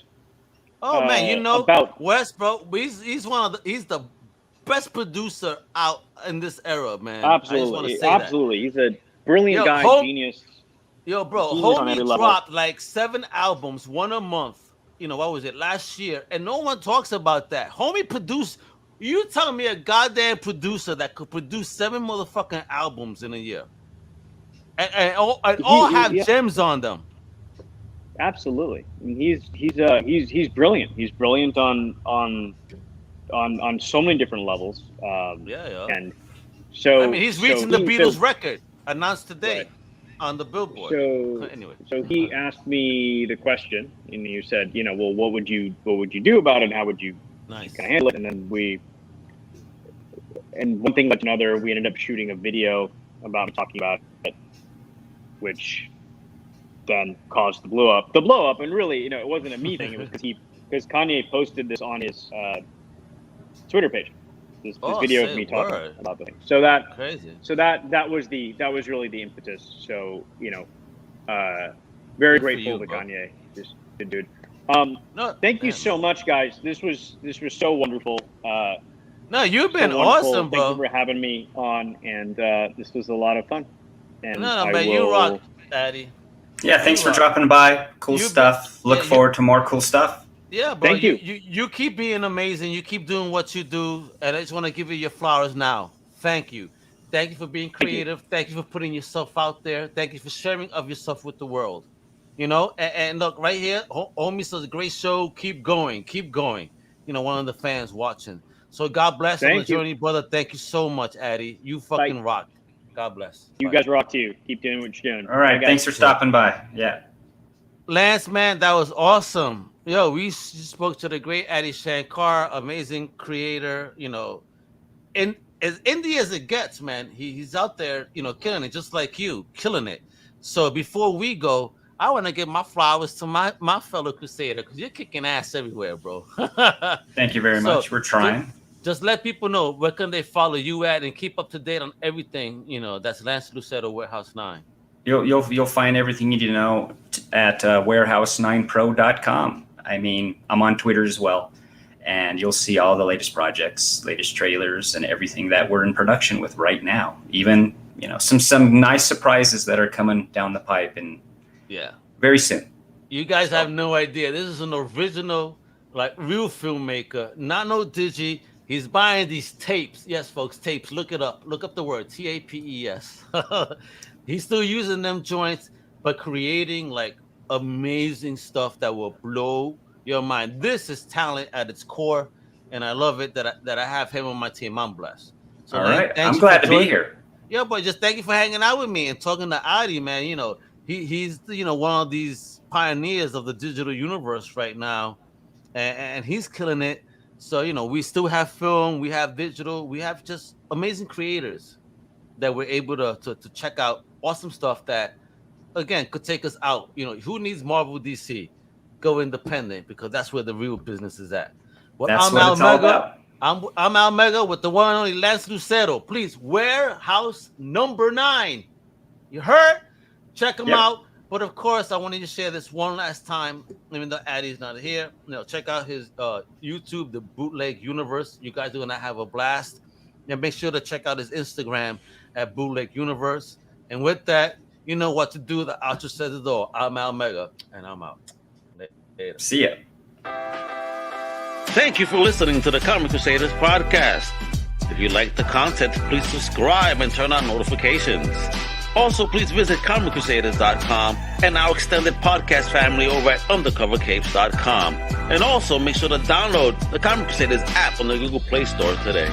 Oh man, you know about West, bro. He's the best producer out in this era, man. Absolutely, He's a brilliant guy, genius. Yo, bro, homie dropped like 7 albums, one a month. You know, what was it, last year? And no one talks about that. Homie produced. You tell me a goddamn producer that could produce 7 motherfucking albums in a year, and all have gems on them. Absolutely, I mean, he's brilliant. He's brilliant on so many different levels. And so I mean, he's reaching the Beatles record announced today on the Billboard. So anyway, so he asked me the question, and you said, you know, well, what would you do about it? And how would you kind of handle it? And then one thing like another, we ended up shooting a video about talking about it, which then caused the blow up. And really, you know, it wasn't a me thing. It was because Kanye posted this on his Twitter page. This video of me talking about the thing. So that crazy. So that was really the impetus. So, you know, very grateful to Kanye, this good dude. Thank you so much, guys. This was so wonderful. No, you've been awesome, bro. Thank you for having me on, and this was a lot of fun. And man, you rock, Adi. Yeah, thanks for dropping by. Cool stuff. Look forward to more cool stuff. Yeah, bro. Thank you. You keep being amazing. You keep doing what you do, and I just want to give you your flowers now. Thank you. Thank you for being creative. Thank you for putting yourself out there. Thank you for sharing of yourself with the world. You know, and look right here, homie does a great show. Keep going. You know, one of the fans watching. So God bless on the journey, brother. Thank you so much, Adi. You fucking rock. God bless. You guys rock too. Keep doing what you're doing. All right. Thanks for stopping by. Yeah. Lance, man, that was awesome. Yo, we spoke to the great Adi Shankar, amazing creator, you know, as indie as it gets, man. He's out there, you know, killing it, just like you, killing it. So before we go, I want to give my flowers to my fellow Crusader, because you're kicking ass everywhere, bro. Thank you very much. We're trying. Just let people know where can they follow you at and keep up to date on everything, you know, that's Lance Lucero, Warehouse 9. You'll find everything you need to know at warehouse9pro.com. I mean, I'm on Twitter as well, and you'll see all the latest projects, latest trailers, and everything that we're in production with right now. Even, you know, some nice surprises that are coming down the pipe and very soon. You guys have no idea. This is an original, like, real filmmaker, not no digi. He's buying these tapes. Yes, folks, tapes. Look it up. Look up the word TAPES. He's still using them joints, but creating like amazing stuff that will blow your mind. This is talent at its core. and I love it that I have him on my team. I'm blessed. So, All man, right, thanks I'm glad for to be joining. here. Yeah, but just thank you for hanging out with me and talking to Adi, man. He's one of these pioneers of the digital universe right now, and he's killing it. So we still have film, we have digital, we have just amazing creators that we're able to check out awesome stuff that again could take us out. Who needs Marvel, DC? Go independent, because that's where the real business is at. Well, That's I'm what Al it's all Mega. about. I'm Al Mega with the one and only Lance Lucero. Please, warehouse number 9. You heard? Check him out. But of course, I wanted to share this one last time, even though Adi's not here. Check out his YouTube, the Bootleg Universe. You guys are gonna have a blast. And make sure to check out his Instagram at Bootleg Universe. And with that, you know what to do. The outro says it all. I'm Al Mega, and I'm out. Later. See ya. Thank you for listening to the Comic Crusaders podcast. If you like the content, please subscribe and turn on notifications. Also, please visit comiccrusaders.shop and our extended podcast family over at undercovercapes.com. And also, make sure to download the Comic Crusaders app on the Google Play Store today.